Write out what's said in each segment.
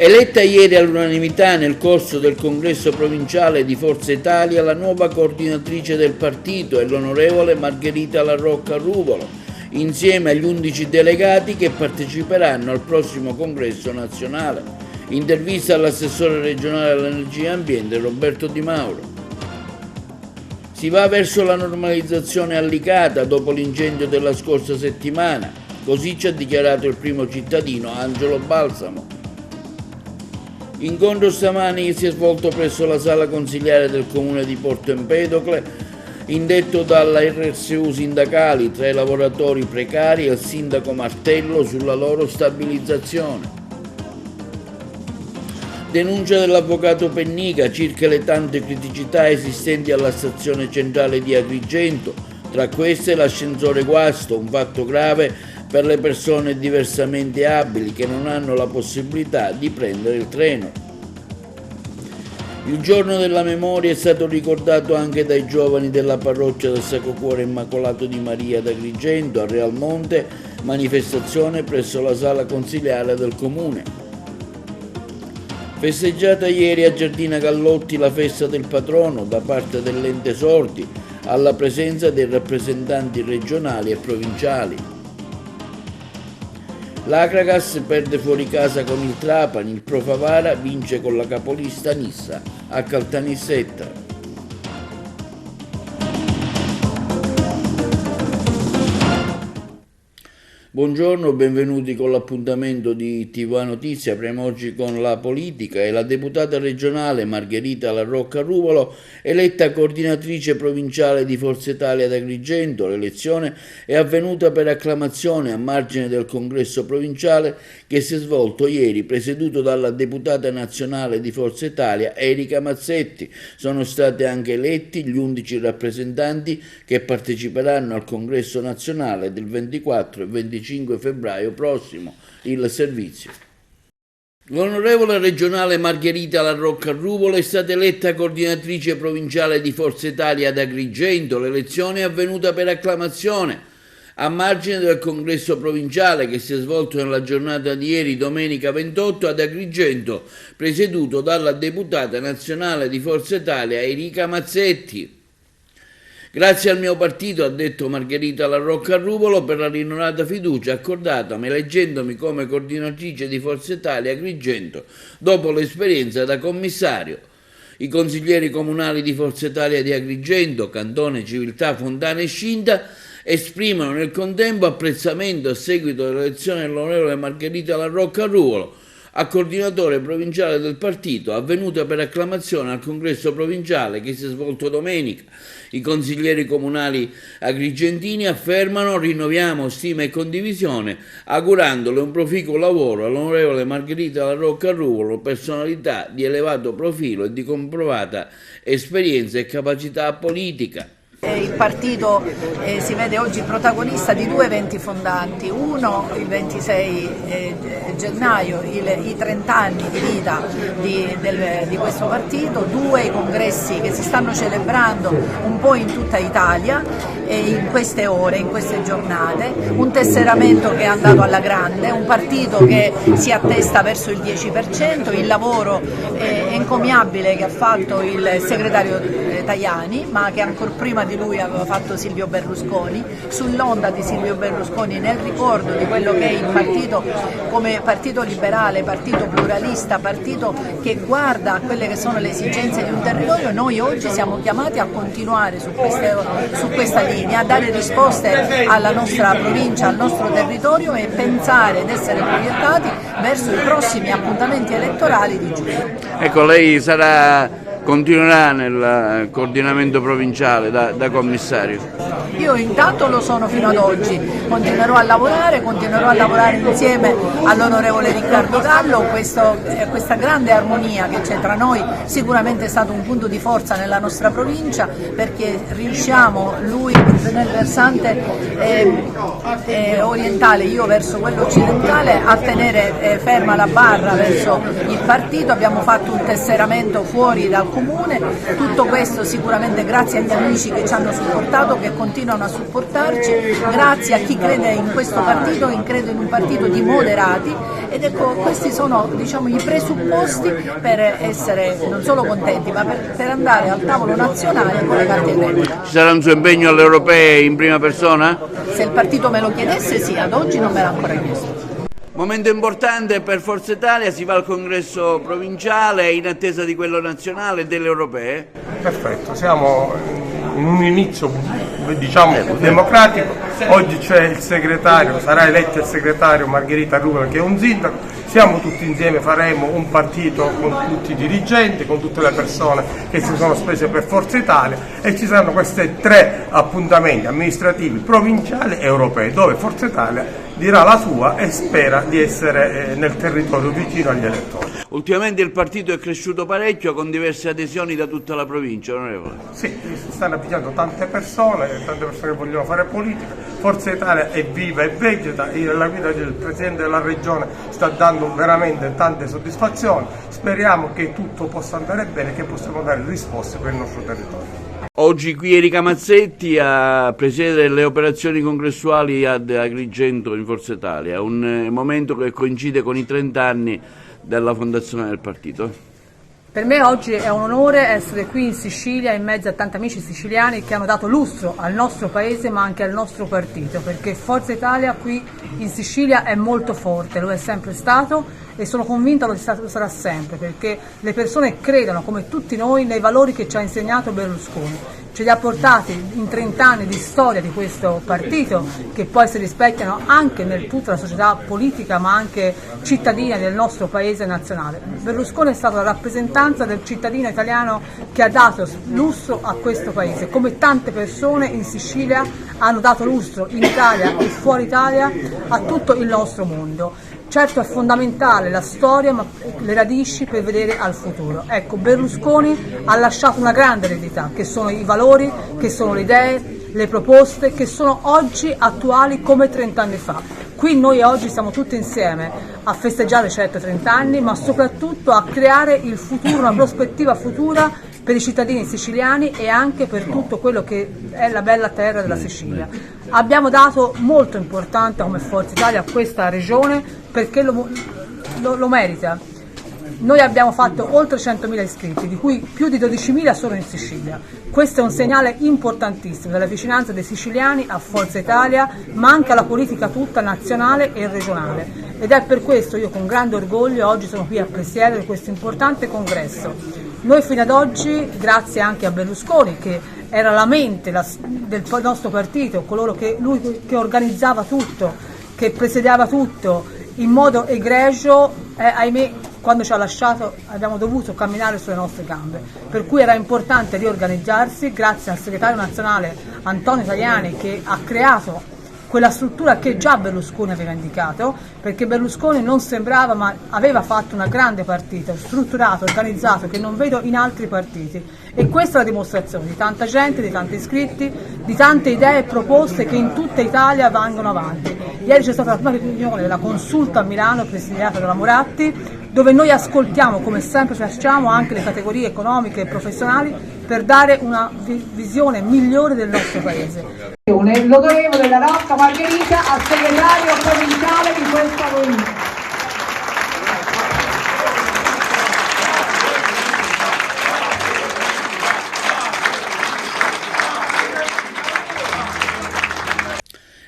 Eletta ieri all'unanimità nel corso del congresso provinciale di Forza Italia, la nuova coordinatrice del partito è l'onorevole Margherita La Rocca Ruvolo, insieme agli 11 delegati che parteciperanno al prossimo congresso nazionale. Intervista all'assessore regionale all'energia e ambiente Roberto Di Mauro. Si va verso la normalizzazione a Licata dopo l'incendio della scorsa settimana, così ci ha dichiarato il primo cittadino Angelo Balsamo. Incontro stamani che si è svolto presso la sala consiliare del comune di Porto Empedocle, indetto dalla RSU sindacali tra i lavoratori precari e il sindaco Martello sulla loro stabilizzazione. Denuncia dell'avvocato Pennica circa le tante criticità esistenti alla stazione centrale di Agrigento, tra queste l'ascensore guasto, un fatto grave per le persone diversamente abili che non hanno la possibilità di prendere il treno. Il giorno della memoria è stato ricordato anche dai giovani della parrocchia del Sacro Cuore Immacolato di Maria d'Agrigento a Realmonte, manifestazione presso la sala consiliare del comune. Festeggiata ieri a Giardina Gallotti la festa del patrono da parte dell'ente sordi, alla presenza dei rappresentanti regionali e provinciali. L'Acragas perde fuori casa con il Trapani, il Pro Favara vince con la capolista Nissa a Caltanissetta. Buongiorno, benvenuti con l'appuntamento di TV Notizia. Apriamo oggi con la politica e la deputata regionale Margherita La Rocca Ruvolo, eletta coordinatrice provinciale di Forza Italia ad Agrigento. L'elezione è avvenuta per acclamazione a margine del congresso provinciale che si è svolto ieri, presieduto dalla deputata nazionale di Forza Italia Erika Mazzetti. Sono stati anche eletti gli 11 rappresentanti che parteciperanno al congresso nazionale del 24 e 25 febbraio prossimo. Il servizio. L'onorevole regionale Margherita La Rocca Ruvolo è stata eletta coordinatrice provinciale di Forza Italia ad Agrigento. L'elezione è avvenuta per acclamazione a margine del congresso provinciale che si è svolto nella giornata di ieri, domenica 28, ad Agrigento, presieduto dalla deputata nazionale di Forza Italia Erika Mazzetti. Grazie al mio partito, ha detto Margherita La Rocca Ruvolo, per la rinnovata fiducia accordatami eleggendomi come coordinatrice di Forza Italia Agrigento dopo l'esperienza da commissario. I consiglieri comunali di Forza Italia di Agrigento, Cantone, Civiltà, Fontana e Scinta esprimono nel contempo apprezzamento a seguito dell'elezione dell'onorevole Margherita La Rocca Ruvolo a coordinatore provinciale del partito, avvenuta per acclamazione al congresso provinciale che si è svolto domenica. I consiglieri comunali agrigentini affermano: rinnoviamo stima e condivisione, augurandole un proficuo lavoro all'onorevole Margherita La Rocca Ruvolo, personalità di elevato profilo e di comprovata esperienza e capacità politica. Il partito si vede oggi protagonista di due eventi fondanti, uno il 26 gennaio, i 30 anni di vita di questo partito, due i congressi che si stanno celebrando un po' in tutta Italia in queste ore, in queste giornate, un tesseramento che è andato alla grande, un partito che si attesta verso il 10%, il lavoro encomiabile che ha fatto il segretario Tajani, ma che ancora prima di lui aveva fatto Silvio Berlusconi, sull'onda di Silvio Berlusconi, nel ricordo di quello che è il partito come partito liberale, partito pluralista, partito che guarda a quelle che sono le esigenze di un territorio. Noi oggi siamo chiamati a continuare su questa linea, a dare risposte alla nostra provincia, al nostro territorio e pensare ed essere proiettati verso i prossimi appuntamenti elettorali di giugno. Ecco, lei continuerà nel coordinamento provinciale da commissario? Io intanto lo sono fino ad oggi, continuerò a lavorare insieme all'onorevole Riccardo Gallo. Questa grande armonia che c'è tra noi sicuramente è stato un punto di forza nella nostra provincia, perché riusciamo, lui nel versante orientale, io verso quello occidentale, a tenere ferma la barra verso il partito. Abbiamo fatto un tesseramento fuori dal comune. Tutto questo sicuramente grazie agli amici che ci hanno supportato, che continuano a supportarci, grazie a chi crede in questo partito, che crede in un partito di moderati, ed ecco, questi sono, diciamo, i presupposti per essere non solo contenti, ma per andare al tavolo nazionale con le carte in regola. Ci sarà un suo impegno alle europee in prima persona? Se il partito me lo chiedesse sì, ad oggi non me l'ha ancora chiesto. Momento importante per Forza Italia, si va al congresso provinciale in attesa di quello nazionale e delle europee? Perfetto, siamo in un inizio diciamo democratico, oggi c'è il segretario, sarà eletto il segretario Margherita Ruvolo che è un sindaco, siamo tutti insieme, faremo un partito con tutti i dirigenti, con tutte le persone che si sono spese per Forza Italia e ci saranno questi 3 appuntamenti amministrativi, provinciali e europei dove Forza Italia dirà la sua e spera di essere nel territorio vicino agli elettori. Ultimamente il partito è cresciuto parecchio con diverse adesioni da tutta la provincia, onorevole. Sì, si stanno avvicinando tante persone che vogliono fare politica. Forza Italia è viva e vegeta, la guida del Presidente della Regione sta dando veramente tante soddisfazioni. Speriamo che tutto possa andare bene e che possiamo dare risposte per il nostro territorio. Oggi qui Erika Mazzetti a presiedere le operazioni congressuali ad Agrigento in Forza Italia, un momento che coincide con i 30 anni della fondazione del partito. Per me oggi è un onore essere qui in Sicilia in mezzo a tanti amici siciliani che hanno dato lustro al nostro paese ma anche al nostro partito, perché Forza Italia qui in Sicilia è molto forte, lo è sempre stato e sono convinta lo sarà sempre, perché le persone credono come tutti noi nei valori che ci ha insegnato Berlusconi. Ce li ha portati in 30 anni di storia di questo partito che poi si rispecchiano anche in tutta la società politica ma anche cittadina del nostro paese nazionale. Berlusconi è stato la rappresentanza del cittadino italiano che ha dato lustro a questo paese, come tante persone in Sicilia hanno dato lustro in Italia e fuori Italia a tutto il nostro mondo. Certo è fondamentale la storia, ma le radici per vedere al futuro. Ecco, Berlusconi ha lasciato una grande eredità, che sono i valori, che sono le idee, le proposte, che sono oggi attuali come 30 anni fa. Qui noi oggi siamo tutti insieme a festeggiare certo 30 anni, ma soprattutto a creare il futuro, una prospettiva futura per i cittadini siciliani e anche per tutto quello che è la bella terra della Sicilia. Abbiamo dato molto importante come Forza Italia a questa regione perché lo merita. Noi abbiamo fatto oltre 100.000 iscritti, di cui più di 12.000 sono in Sicilia. Questo è un segnale importantissimo della vicinanza dei siciliani a Forza Italia, ma anche alla politica tutta nazionale e regionale. Ed è per questo io con grande orgoglio oggi sono qui a presiedere questo importante congresso. Noi fino ad oggi, grazie anche a Berlusconi, che era la mente del nostro partito, lui che organizzava tutto, che presiedeva tutto in modo egregio, ahimè, quando ci ha lasciato abbiamo dovuto camminare sulle nostre gambe, per cui era importante riorganizzarsi grazie al segretario nazionale Antonio Tajani che ha creato quella struttura che già Berlusconi aveva indicato, perché Berlusconi non sembrava ma aveva fatto una grande partita, strutturato, organizzato, che non vedo in altri partiti, e questa è la dimostrazione di tanta gente, di tanti iscritti, di tante idee e proposte che in tutta Italia vanno avanti. Ieri c'è stata la prima riunione della consulta a Milano presidiata dalla Moratti, dove noi ascoltiamo, come sempre facciamo, anche le categorie economiche e professionali per dare una visione migliore del nostro paese. L'onorevole La Rocca Margherita al segretario provinciale di questa provincia.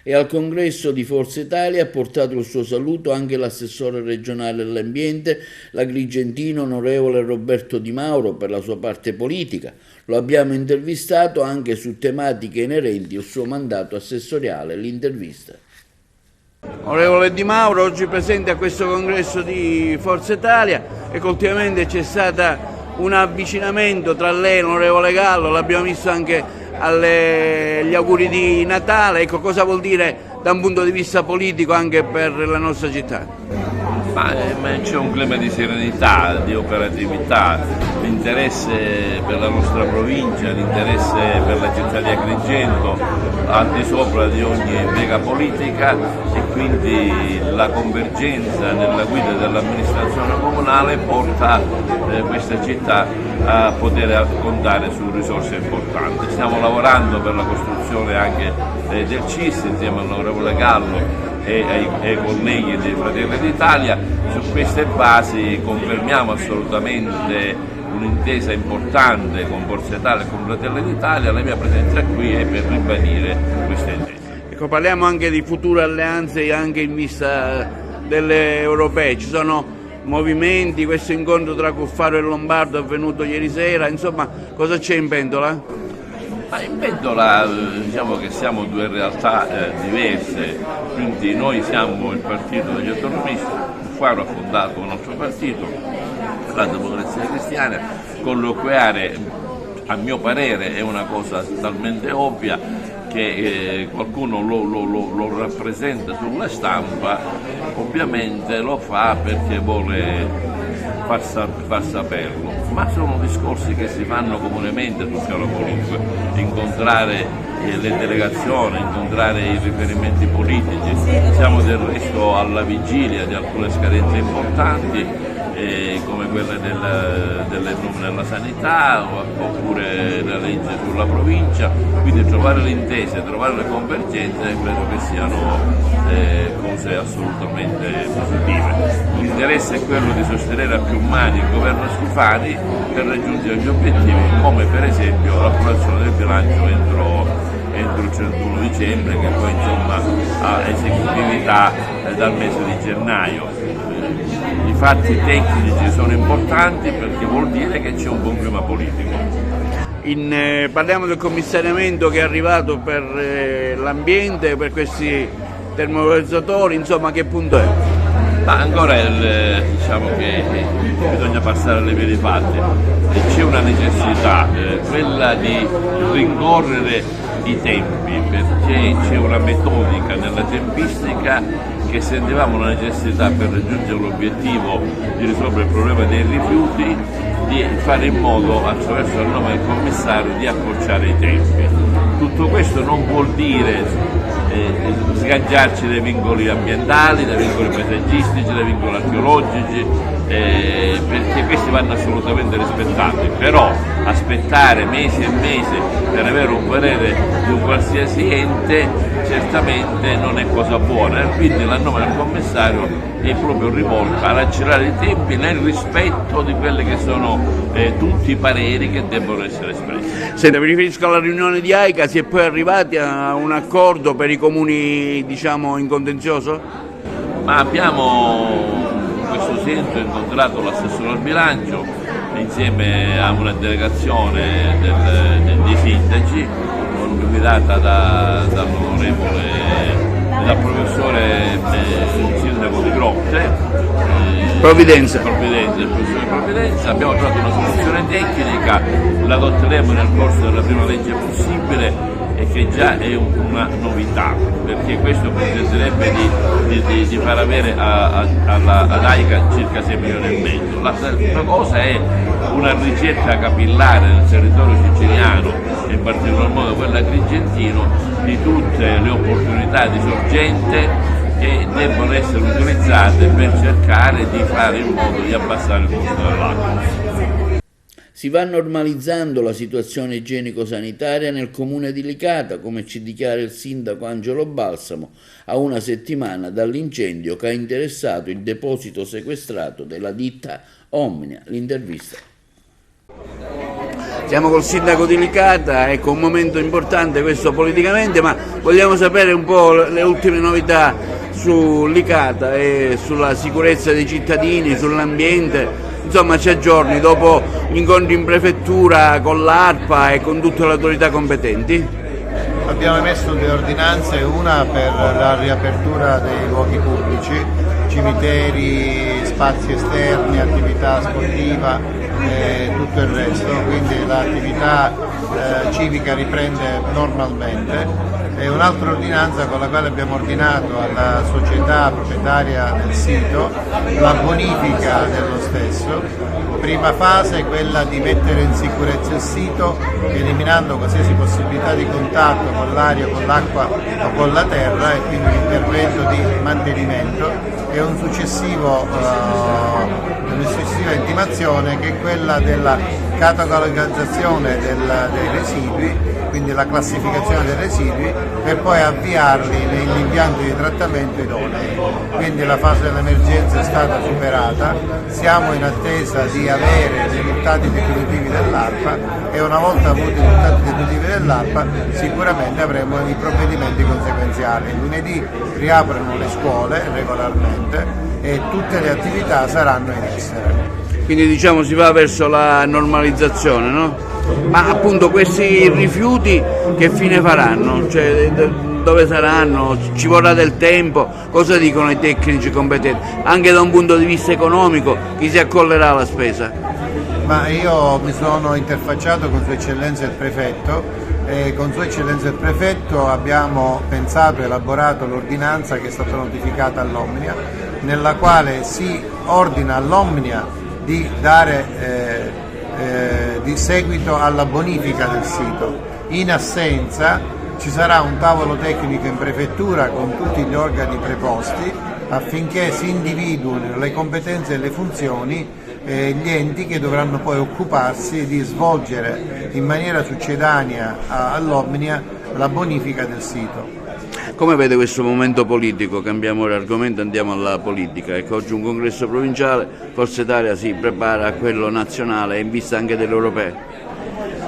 E al congresso di Forza Italia ha portato il suo saluto anche l'assessore regionale all'ambiente, l'agrigentino onorevole Roberto Di Mauro, per la sua parte politica. Lo abbiamo intervistato anche su tematiche inerenti al suo mandato assessoriale. L'intervista. Onorevole Di Mauro, oggi presente a questo congresso di Forza Italia, e ultimamente c'è stato un avvicinamento tra lei e l'onorevole Gallo, l'abbiamo visto anche agli auguri di Natale. Ecco, cosa vuol dire da un punto di vista politico anche per la nostra città? Ma c'è un clima di serenità, di operatività, l'interesse per la nostra provincia, l'interesse per la città di Agrigento al di sopra di ogni piega politica, e quindi la convergenza nella guida dell'amministrazione comunale porta questa città a poter contare su risorse importanti. Stiamo lavorando per la costruzione anche del CIS insieme all'onorevole Gallo e ai colleghi di Fratelli d'Italia. Su queste basi confermiamo assolutamente un'intesa importante con Forza Italia e con Fratelli d'Italia. La mia presenza qui è per ribadire questa intesa. Ecco, parliamo anche di future alleanze anche in vista delle europee. Ci sono movimenti, questo incontro tra Cuffaro e Lombardo è avvenuto ieri sera, insomma cosa c'è in pentola? Ma in pentola diciamo che siamo due realtà diverse, quindi noi siamo il partito degli autonomisti, Cuffaro ha fondato un nostro partito, la Democrazia Cristiana, colloquiare a mio parere è una cosa talmente ovvia che qualcuno lo rappresenta sulla stampa, ovviamente lo fa perché vuole far saperlo, ma sono discorsi che si fanno comunemente sul piano politico, incontrare le delegazioni, incontrare i riferimenti politici. Siamo del resto alla vigilia di alcune scadenze importanti come quelle delle norme della sanità oppure la legge sulla provincia, quindi trovare le intese, trovare le convergenze credo che siano cose assolutamente positive. L'interesse è quello di sostenere a più mani il governo Schifani per raggiungere gli obiettivi come per esempio l'approvazione del bilancio entro il 31 dicembre che poi insomma ha esecutività dal mese di gennaio. I fatti tecnici sono importanti perché vuol dire che c'è un buon clima politico. Parliamo del commissariamento che è arrivato per l'ambiente, per questi termovalorizzatori, insomma che punto è? Ma ancora diciamo che bisogna passare alle vere fatti. C'è una necessità, quella di rincorrere i tempi, perché c'è una metodica nella tempistica che sentivamo la necessità per raggiungere l'obiettivo di risolvere il problema dei rifiuti, di fare in modo, attraverso il nome del commissario, di accorciare i tempi. Tutto questo non vuol dire sganciarci dai vincoli ambientali, dai vincoli paesaggistici, dai vincoli archeologici, perché questi vanno assolutamente rispettati, però aspettare mesi e mesi per avere un parere di un qualsiasi ente certamente non è cosa buona, quindi la nome del commissario è proprio rivolta ad accelerare i tempi nel rispetto di quelli che sono tutti i pareri che debbono essere espressi. Senta, mi riferisco alla riunione di AICA, si è poi arrivati a un accordo per i comuni diciamo in contenzioso? Ma abbiamo in questo senso incontrato l'assessore al bilancio insieme a una delegazione dei sindaci guidata dal professore sindaco di Grotte, Provvidenza. il professore Provvidenza. Abbiamo trovato una soluzione tecnica, la adotteremo nel corso della prima legge possibile e che già è una novità, perché questo consentirebbe di far avere ad AICA circa 6 milioni e mezzo. La cosa è una ricerca capillare nel territorio siciliano, in particolar modo quella agrigentino, di tutte le opportunità di sorgente che debbono essere utilizzate per cercare di fare in modo di abbassare il costo dell'acqua. Si va normalizzando la situazione igienico-sanitaria nel comune di Licata, come ci dichiara il sindaco Angelo Balsamo, a una settimana dall'incendio che ha interessato il deposito sequestrato della ditta Omnia. L'intervista. Siamo col sindaco di Licata, ecco un momento importante questo politicamente, ma vogliamo sapere un po' le ultime novità su Licata e sulla sicurezza dei cittadini, sull'ambiente. Insomma, ci aggiorni dopo gli incontri in prefettura con l'ARPA e con tutte le autorità competenti? Abbiamo emesso due ordinanze, una per la riapertura dei luoghi pubblici, cimiteri, spazi esterni, attività sportiva, e tutto il resto, quindi l'attività civica riprende normalmente. E un'altra ordinanza con la quale abbiamo ordinato alla società proprietaria del sito la bonifica dello stesso. Prima fase è quella di mettere in sicurezza il sito, eliminando qualsiasi possibilità di contatto con l'aria, con l'acqua o con la terra, e quindi l'intervento di mantenimento, e una successiva intimazione che è quella della catalogizzazione dei residui, quindi la classificazione dei residui, per poi avviarli negli impianti di trattamento idonei. Quindi la fase dell'emergenza è stata superata, siamo in attesa di avere i risultati definitivi dell'ARPA, e una volta avuti i risultati definitivi dell'ARPA sicuramente avremo i provvedimenti conseguenziali. Lunedì riaprono le scuole regolarmente e tutte le attività saranno in essere. Quindi diciamo si va verso la normalizzazione, no? Ma appunto questi rifiuti che fine faranno? Cioè, dove saranno? Ci vorrà del tempo? Cosa dicono i tecnici competenti? Anche da un punto di vista economico, chi si accollerà alla spesa? Ma io mi sono interfacciato con Sua Eccellenza il Prefetto, e con Sua Eccellenza il Prefetto abbiamo pensato e elaborato l'ordinanza che è stata notificata all'Omnia, nella quale si ordina all'Omnia di dare di seguito alla bonifica del sito. In assenza ci sarà un tavolo tecnico in prefettura con tutti gli organi preposti affinché si individuino le competenze e le funzioni, gli enti che dovranno poi occuparsi di svolgere in maniera succedanea all'Omnia la bonifica del sito. Come vede questo momento politico? Cambiamo l'argomento, andiamo alla politica. Ecco, oggi un congresso provinciale, Forza Italia si prepara a quello nazionale in vista anche delle europee.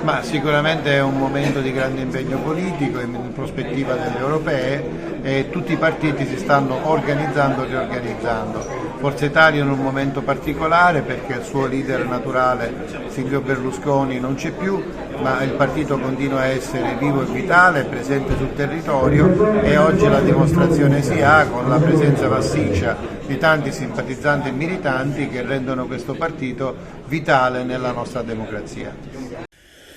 Ma sicuramente è un momento di grande impegno politico in prospettiva delle europee, e tutti i partiti si stanno organizzando e riorganizzando. Forza Italia in un momento particolare perché il suo leader naturale Silvio Berlusconi non c'è più, ma il partito continua a essere vivo e vitale, presente sul territorio, e oggi la dimostrazione si ha con la presenza massiccia di tanti simpatizzanti e militanti che rendono questo partito vitale nella nostra democrazia.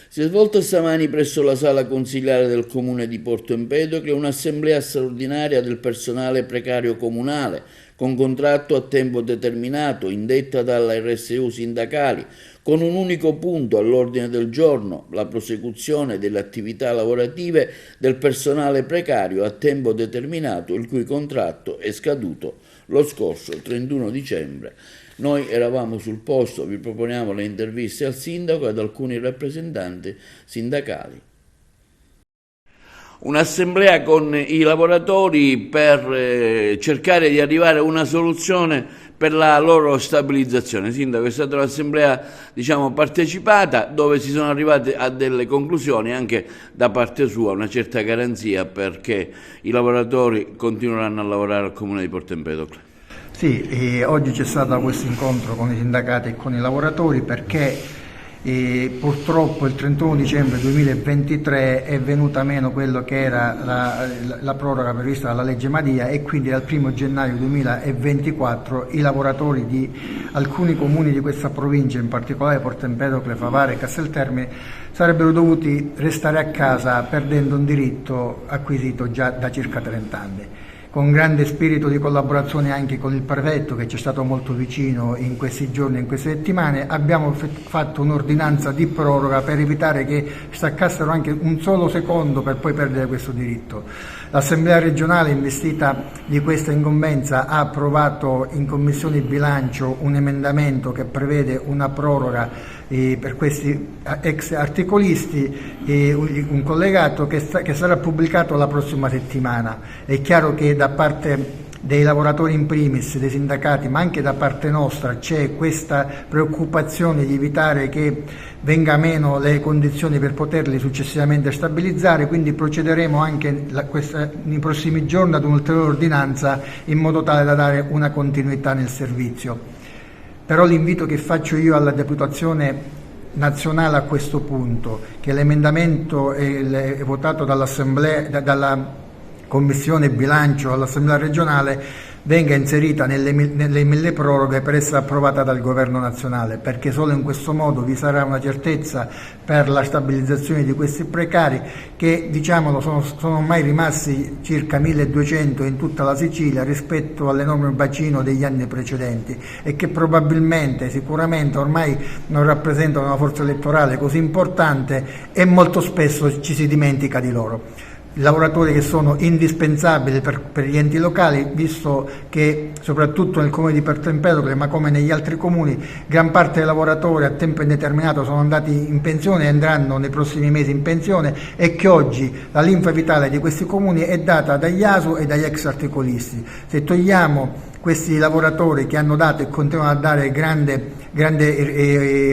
Si è svolta stamani presso la sala consiliare del comune di Porto Empedocle un'assemblea straordinaria del personale precario comunale con contratto a tempo determinato indetta dalla RSU sindacali, con un unico punto all'ordine del giorno: la prosecuzione delle attività lavorative del personale precario a tempo determinato il cui contratto è scaduto lo scorso 31 dicembre. Noi eravamo sul posto, vi proponiamo le interviste al sindaco e ad alcuni rappresentanti sindacali. Un'assemblea con i lavoratori per cercare di arrivare a una soluzione per la loro stabilizzazione. Sindaco, è stata un'assemblea partecipata, dove si sono arrivati a delle conclusioni anche da parte sua, una certa garanzia perché i lavoratori continueranno a lavorare al comune di Porto Empedocle. Sì, oggi c'è stato questo incontro con i sindacati e con i lavoratori perché purtroppo il 31 dicembre 2023 è venuta meno quello che era la proroga prevista dalla legge Madia, e quindi dal 1 gennaio 2024 i lavoratori di alcuni comuni di questa provincia, in particolare Porto Empedocle, Favara e Casteltermine, sarebbero dovuti restare a casa perdendo un diritto acquisito già da circa 30 anni. Con grande spirito di collaborazione anche con il prefetto, che ci è stato molto vicino in questi giorni, in queste settimane, abbiamo fatto un'ordinanza di proroga per evitare che staccassero anche un solo secondo per poi perdere questo diritto. L'Assemblea regionale, investita di questa incombenza, ha approvato in Commissione Bilancio un emendamento che prevede una proroga per questi ex articolisti, un collegato che sarà pubblicato la prossima settimana. È chiaro che da parte dei lavoratori in primis, dei sindacati, ma anche da parte nostra c'è questa preoccupazione di evitare che venga meno le condizioni per poterli successivamente stabilizzare, quindi procederemo anche nei prossimi giorni ad un'ulteriore ordinanza in modo tale da dare una continuità nel servizio. Però l'invito che faccio io alla Deputazione nazionale a questo punto, che l'emendamento è votato dalla Commissione Bilancio all'Assemblea regionale, venga inserita nelle milleproroghe per essere approvata dal Governo nazionale, perché solo in questo modo vi sarà una certezza per la stabilizzazione di questi precari che, diciamolo, sono ormai rimasti circa 1200 in tutta la Sicilia rispetto all'enorme bacino degli anni precedenti, e che probabilmente, sicuramente ormai non rappresentano una forza elettorale così importante e molto spesso ci si dimentica di loro. Lavoratori che sono indispensabili per gli enti locali, visto che soprattutto nel comune di Porto Empedocle, ma come negli altri comuni, gran parte dei lavoratori a tempo indeterminato sono andati in pensione e andranno nei prossimi mesi in pensione, e che oggi la linfa vitale di questi comuni è data dagli ASU e dagli ex articolisti. Se togliamo questi lavoratori che hanno dato e continuano a dare grande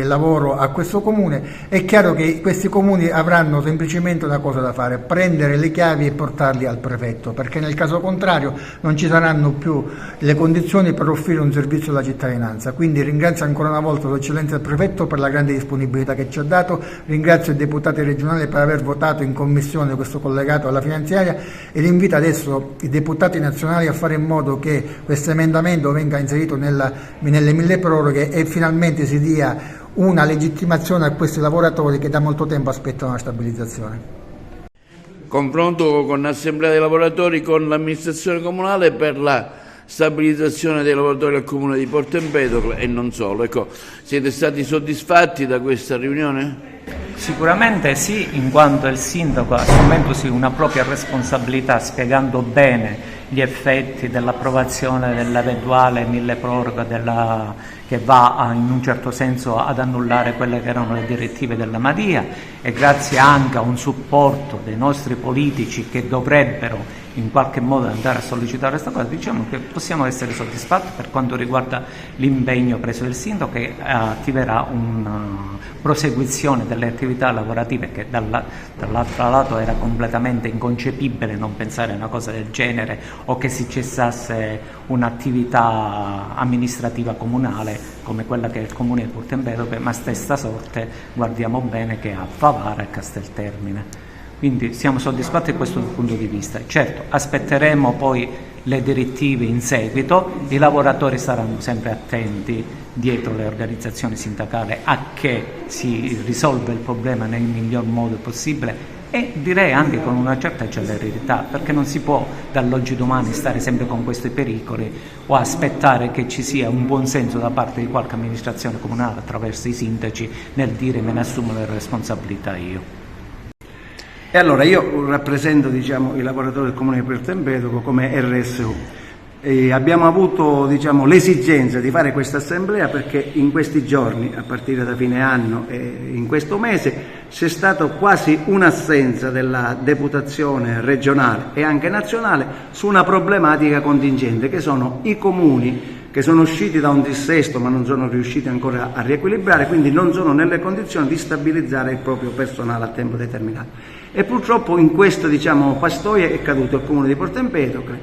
lavoro a questo comune, è chiaro che questi comuni avranno semplicemente una cosa da fare: prendere le chiavi e portarli al prefetto, perché nel caso contrario non ci saranno più le condizioni per offrire un servizio alla cittadinanza. Quindi ringrazio ancora una volta Sua Eccellenza il Prefetto per la grande disponibilità che ci ha dato, ringrazio i deputati regionali per aver votato in commissione questo collegato alla finanziaria, e invito adesso i deputati nazionali a fare in modo che questo emendamento venga inserito nelle milleproroghe e finalmente si dia una legittimazione a questi lavoratori che da molto tempo aspettano la stabilizzazione. Confronto con l'Assemblea dei lavoratori con l'amministrazione comunale per la stabilizzazione dei lavoratori al comune di Porto Empedocle e non solo. Ecco, siete stati soddisfatti da questa riunione? Sicuramente sì, in quanto il sindaco, assumendosi una propria responsabilità, spiegando bene gli effetti dell'approvazione dell'eventuale milleproroghe che va in un certo senso ad annullare quelle che erano le direttive della Madia, e grazie anche a un supporto dei nostri politici che dovrebbero in qualche modo andare a sollecitare questa cosa, diciamo che possiamo essere soddisfatti per quanto riguarda l'impegno preso del sindaco, che attiverà una prosecuzione delle attività lavorative, che dall'altro lato era completamente inconcepibile non pensare a una cosa del genere, o che si cessasse un'attività amministrativa comunale come quella che è il comune di Porto Empedocle, ma stessa sorte guardiamo bene che ha Favara e Casteltermine. Quindi siamo soddisfatti da questo punto di vista. Certo, aspetteremo poi le direttive in seguito, i lavoratori saranno sempre attenti dietro le organizzazioni sindacali a che si risolva il problema nel miglior modo possibile, e direi anche con una certa celerità, perché non si può dall'oggi domani stare sempre con questi pericoli o aspettare che ci sia un buon senso da parte di qualche amministrazione comunale attraverso i sindaci nel dire me ne assumo le responsabilità io. E allora io rappresento, diciamo, i lavoratori del comune di Porto Empedocle come RSU. Abbiamo avuto, diciamo, l'esigenza di fare questa assemblea perché in questi giorni, a partire da fine anno e in questo mese, c'è stata quasi un'assenza della deputazione regionale e anche nazionale su una problematica contingente, che sono i comuni che sono usciti da un dissesto ma non sono riusciti ancora a riequilibrare, quindi non sono nelle condizioni di stabilizzare il proprio personale a tempo determinato. E purtroppo in questo, diciamo, pastoie è caduto il comune di Porto Empedocle,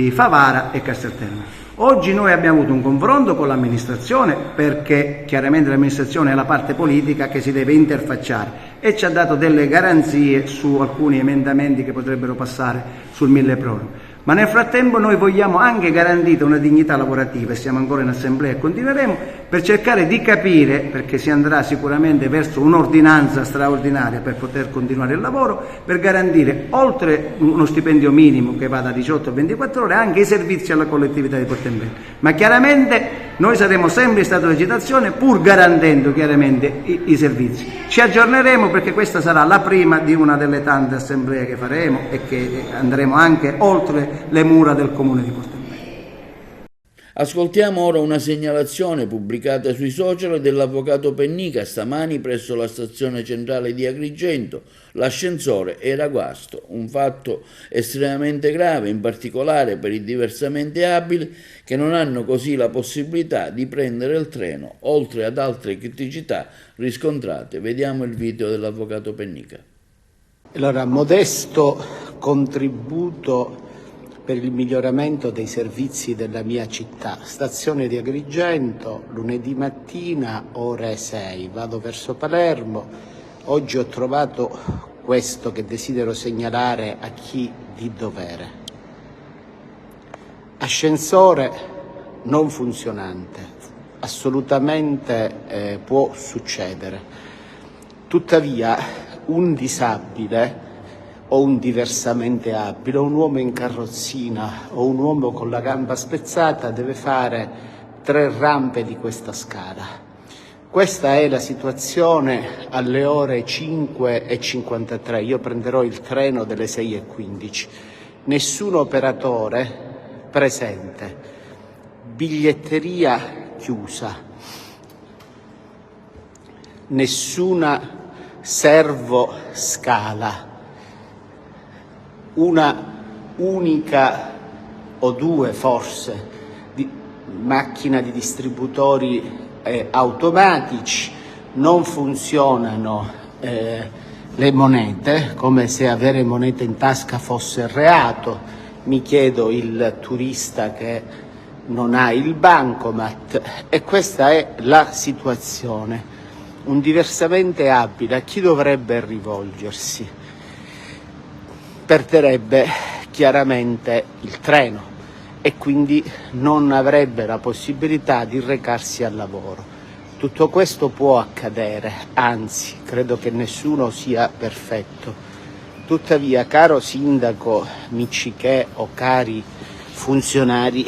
Favara e Casteltermine. Oggi noi abbiamo avuto un confronto con l'amministrazione, perché chiaramente l'amministrazione è la parte politica che si deve interfacciare, e ci ha dato delle garanzie su alcuni emendamenti che potrebbero passare sul milleproroghe. Ma nel frattempo noi vogliamo anche garantire una dignità lavorativa, e siamo ancora in assemblea e continueremo, per cercare di capire, perché si andrà sicuramente verso un'ordinanza straordinaria per poter continuare il lavoro, per garantire, oltre uno stipendio minimo che va da 18 a 24 ore, anche i servizi alla collettività di Porto Empedocle. Ma chiaramente noi saremo sempre in stato di agitazione, pur garantendo chiaramente i servizi. Ci aggiorneremo, perché questa sarà la prima di una delle tante assemblee che faremo e che andremo anche oltre le mura del comune di Porto Empedocle. Ascoltiamo ora una segnalazione pubblicata sui social dell'avvocato Pennica stamani presso la stazione centrale di Agrigento. L'ascensore era guasto, un fatto estremamente grave, in particolare per i diversamente abili che non hanno così la possibilità di prendere il treno, oltre ad altre criticità riscontrate. Vediamo il video dell'avvocato Pennica. Allora, modesto contributo per il miglioramento dei servizi della mia città. Stazione di Agrigento, lunedì mattina, ore 6. Vado verso Palermo. Oggi ho trovato questo che desidero segnalare a chi di dovere. Ascensore non funzionante, assolutamente può succedere. Tuttavia un disabile o un diversamente abile, un uomo in carrozzina o un uomo con la gamba spezzata deve fare 3 rampe di questa scala. Questa è la situazione alle ore 5:53. Io prenderò il treno delle 6:15. Nessun operatore presente. Biglietteria chiusa. Nessuna servo scala. Una unica o 2 forse macchina di distributori automatici, non funzionano le monete, come se avere monete in tasca fosse reato. Mi chiedo il turista che non ha il bancomat, e questa è la situazione. Un diversamente abile a chi dovrebbe rivolgersi? Perderebbe chiaramente il treno e quindi non avrebbe la possibilità di recarsi al lavoro. Tutto questo può accadere, anzi, credo che nessuno sia perfetto. Tuttavia, caro sindaco Miccichè o cari funzionari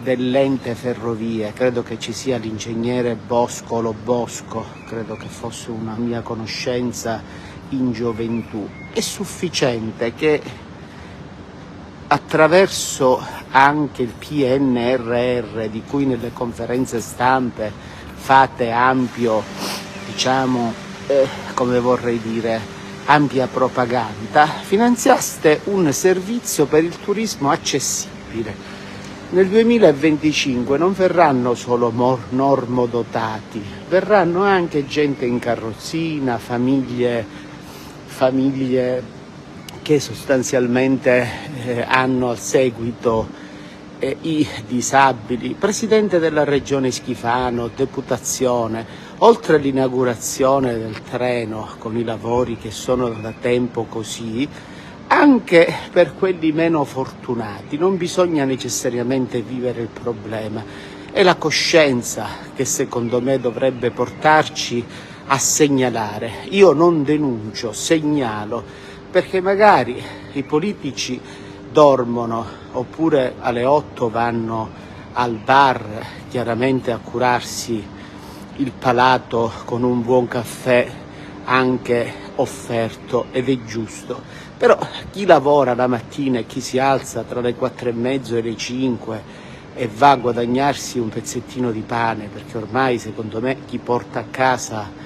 dell'ente ferrovie, credo che ci sia l'ingegnere Bosco, credo che fosse una mia conoscenza in gioventù, è sufficiente che attraverso anche il PNRR, di cui nelle conferenze stampe fate ampio, ampia propaganda, finanziaste un servizio per il turismo accessibile. Nel 2025 non verranno solo normodotati, verranno anche gente in carrozzina, famiglie che sostanzialmente hanno al seguito i disabili, presidente della regione Schifano, deputazione, oltre l'inaugurazione del treno con i lavori che sono da tempo così, anche per quelli meno fortunati. Non bisogna necessariamente vivere il problema, è la coscienza che secondo me dovrebbe portarci a segnalare. Io non denuncio, segnalo, perché magari i politici dormono oppure alle 8 vanno al bar, chiaramente a curarsi il palato con un buon caffè anche offerto, ed è giusto. Però chi lavora la mattina e chi si alza tra le 4:30 e le 5 e va a guadagnarsi un pezzettino di pane, perché ormai secondo me chi porta a casa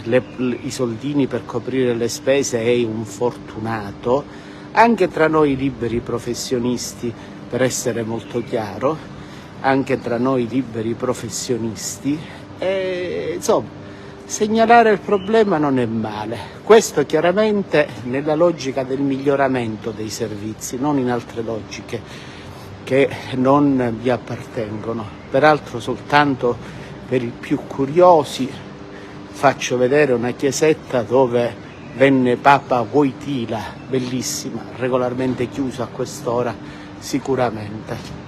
i soldini per coprire le spese è un fortunato, anche tra noi liberi professionisti, per essere molto chiaro, anche tra noi liberi professionisti, insomma, segnalare il problema non è male. Questo chiaramente nella logica del miglioramento dei servizi, non in altre logiche che non vi appartengono. Peraltro soltanto per i più curiosi faccio vedere una chiesetta dove venne Papa Wojtyla, bellissima, regolarmente chiusa a quest'ora sicuramente.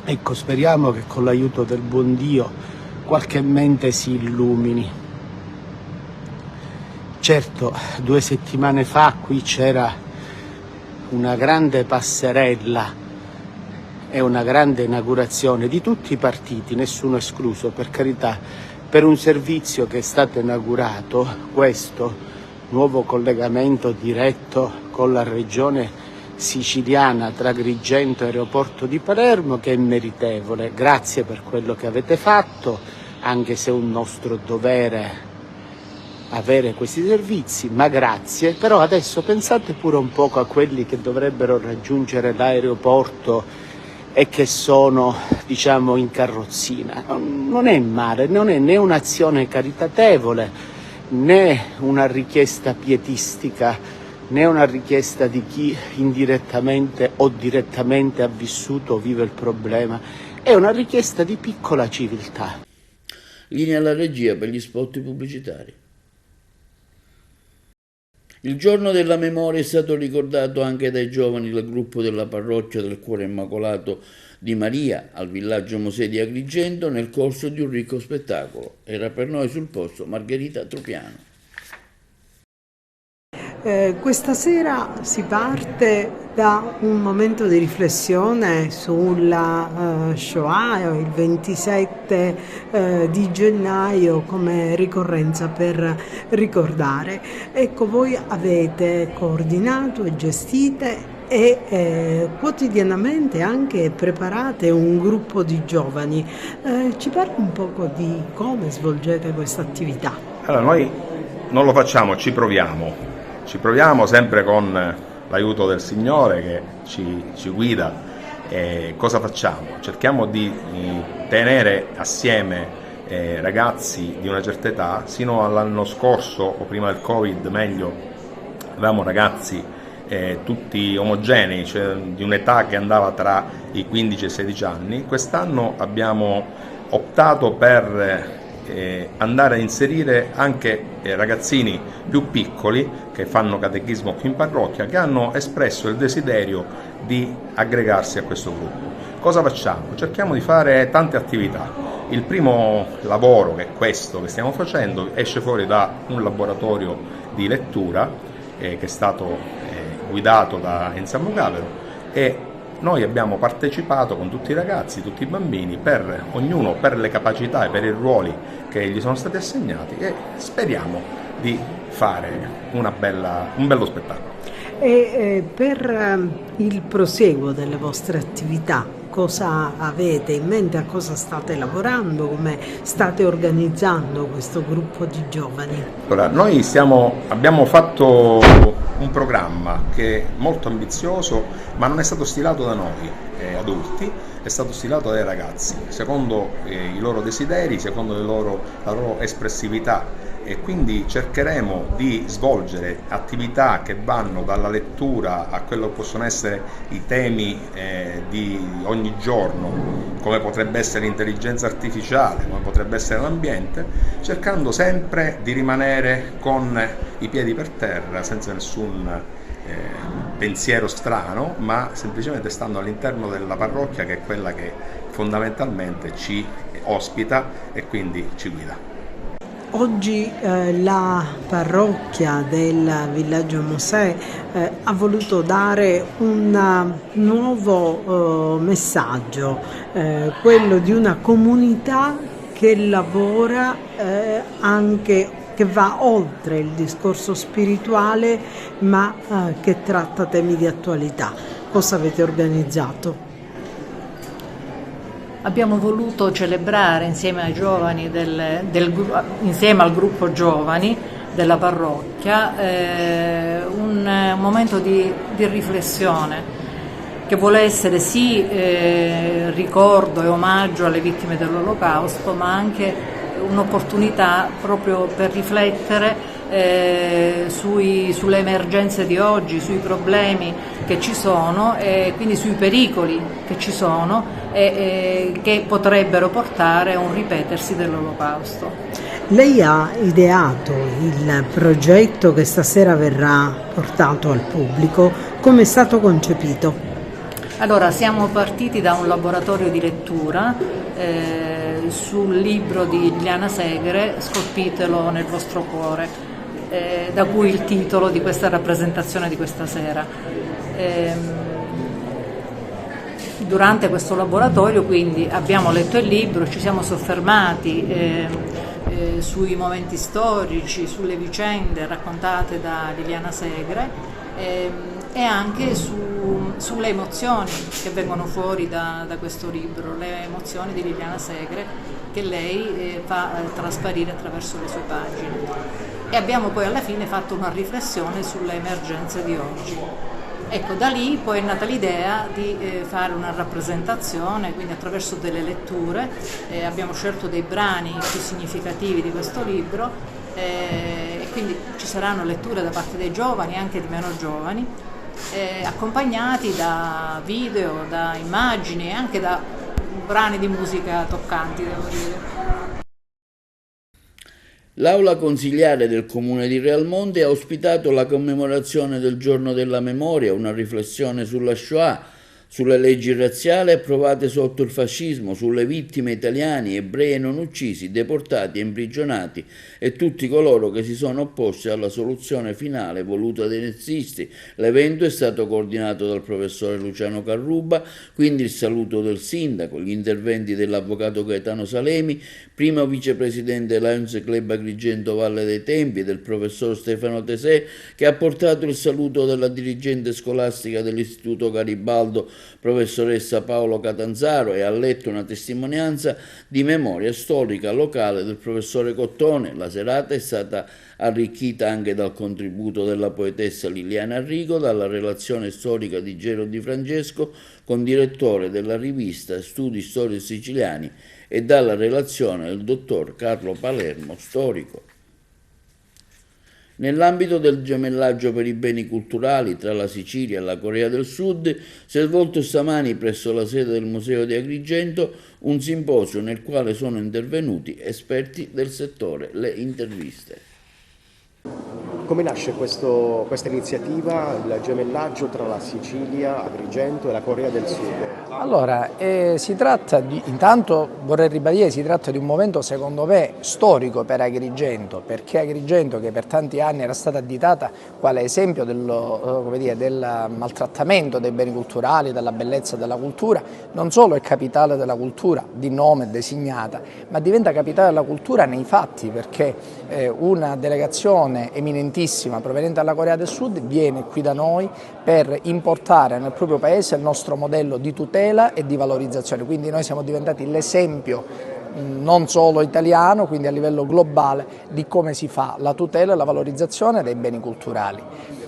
Ecco, speriamo che con l'aiuto del buon Dio qualche mente si illumini. Certo, 2 settimane fa qui c'era una grande passerella e una grande inaugurazione di tutti i partiti, nessuno escluso, per carità, per un servizio che è stato inaugurato, questo nuovo collegamento diretto con la regione siciliana tra Agrigento e aeroporto di Palermo, che è meritevole. Grazie per quello che avete fatto, anche se è un nostro dovere avere questi servizi, ma grazie. Però adesso pensate pure un poco a quelli che dovrebbero raggiungere l'aeroporto e che sono, in carrozzina. Non è male, non è né un'azione caritatevole, né una richiesta pietistica, né una richiesta di chi indirettamente o direttamente ha vissuto o vive il problema. È una richiesta di piccola civiltà. Linea alla regia per gli spot pubblicitari. Il giorno della memoria è stato ricordato anche dai giovani del gruppo della parrocchia del Cuore Immacolato di Maria al villaggio Mosè di Agrigento nel corso di un ricco spettacolo. Era per noi sul posto Margherita Tropiano. Questa sera si parte da un momento di riflessione sulla Shoah, il 27 di gennaio come ricorrenza per ricordare. Ecco, voi avete coordinato e gestite e quotidianamente anche preparate un gruppo di giovani. Ci parli un poco di come svolgete questa attività? Allora, noi non lo facciamo, ci proviamo sempre con l'aiuto del Signore che ci guida. Cosa facciamo? Cerchiamo di tenere assieme ragazzi di una certa età. Sino all'anno scorso, o prima del Covid meglio, avevamo ragazzi tutti omogenei, cioè di un'età che andava tra i 15 e i 16 anni. Quest'anno abbiamo optato per andare a inserire anche ragazzini più piccoli che fanno catechismo qui in parrocchia, che hanno espresso il desiderio di aggregarsi a questo gruppo. Cosa facciamo? Cerchiamo di fare tante attività. Il primo lavoro, che è questo che stiamo facendo, esce fuori da un laboratorio di lettura che è stato guidato da Enzo Mugavero, e noi abbiamo partecipato con tutti i ragazzi, tutti i bambini, per ognuno per le capacità e per i ruoli che gli sono stati assegnati, e speriamo di fare un bello spettacolo. E per il proseguo delle vostre attività, cosa avete in mente, a cosa state lavorando, come state organizzando questo gruppo di giovani? Allora, noi abbiamo fatto un programma che è molto ambizioso, ma non è stato stilato da noi adulti, è stato stilato dai ragazzi, secondo i loro desideri, secondo la loro espressività, e quindi cercheremo di svolgere attività che vanno dalla lettura a quello che possono essere i temi di ogni giorno, come potrebbe essere l'intelligenza artificiale, come potrebbe essere l'ambiente, cercando sempre di rimanere con i piedi per terra, senza nessun pensiero strano, ma semplicemente stando all'interno della parrocchia, che è quella che fondamentalmente ci ospita e quindi ci guida. Oggi la parrocchia del villaggio Mosè ha voluto dare un nuovo messaggio, quello di una comunità che lavora anche, che va oltre il discorso spirituale, ma che tratta temi di attualità. Cosa avete organizzato? Abbiamo voluto celebrare insieme ai giovani insieme al gruppo giovani della parrocchia un momento di riflessione che vuole essere sì ricordo e omaggio alle vittime dell'Olocausto, ma anche un'opportunità proprio per riflettere sulle emergenze di oggi, sui problemi che ci sono e quindi sui pericoli che ci sono e che potrebbero portare a un ripetersi dell'Olocausto. Lei ha ideato il progetto che stasera verrà portato al pubblico, come è stato concepito? Allora, siamo partiti da un laboratorio di lettura sul libro di Liliana Segre, Scolpitelo nel vostro cuore, da cui il titolo di questa rappresentazione di questa sera. Durante questo laboratorio quindi abbiamo letto il libro, ci siamo soffermati sui momenti storici, sulle vicende raccontate da Liliana Segre e anche sulle emozioni che vengono fuori da questo libro, le emozioni di Liliana Segre che lei fa trasparire attraverso le sue pagine. E abbiamo poi alla fine fatto una riflessione sulle emergenze di oggi. Ecco, da lì poi è nata l'idea di fare una rappresentazione, quindi attraverso delle letture, abbiamo scelto dei brani più significativi di questo libro, e quindi ci saranno letture da parte dei giovani e anche di meno giovani, accompagnati da video, da immagini e anche da brani di musica toccanti, devo dire. L'aula consiliare del Comune di Realmonte ha ospitato la commemorazione del Giorno della Memoria, una riflessione sulla Shoah, sulle leggi razziali approvate sotto il fascismo, sulle vittime italiani, ebrei e non uccisi, deportati e imprigionati e tutti coloro che si sono opposti alla soluzione finale voluta dai nazisti. L'evento è stato coordinato dal professore Luciano Carruba, quindi il saluto del sindaco, gli interventi dell'avvocato Gaetano Salemi, primo vicepresidente Lions Club Agrigento Valle dei Tempi, del professor Stefano Tesè, che ha portato il saluto della dirigente scolastica dell'Istituto Garibaldo, professoressa Paolo Catanzaro, e ha letto una testimonianza di memoria storica locale del professore Cottone. La serata è stata arricchita anche dal contributo della poetessa Liliana Arrigo, dalla relazione storica di Gero Di Francesco, condirettore della rivista Studi Storici Siciliani, e dalla relazione del dottor Carlo Palermo, storico. Nell'ambito del gemellaggio per i beni culturali tra la Sicilia e la Corea del Sud si è svolto stamani presso la sede del Museo di Agrigento un simposio nel quale sono intervenuti esperti del settore. Le interviste. Come nasce questa iniziativa, il gemellaggio tra la Sicilia, Agrigento e la Corea del Sud? Allora, si tratta intanto vorrei ribadire, si tratta di un momento secondo me storico per Agrigento, perché Agrigento, che per tanti anni era stata additata quale esempio del maltrattamento dei beni culturali, della bellezza della cultura, non solo è capitale della cultura di nome designata, ma diventa capitale della cultura nei fatti, perché una delegazione eminentissima proveniente dalla Corea del Sud viene qui da noi per importare nel proprio paese il nostro modello di tutela e di valorizzazione, quindi noi siamo diventati l'esempio non solo italiano, quindi a livello globale, di come si fa la tutela e la valorizzazione dei beni culturali.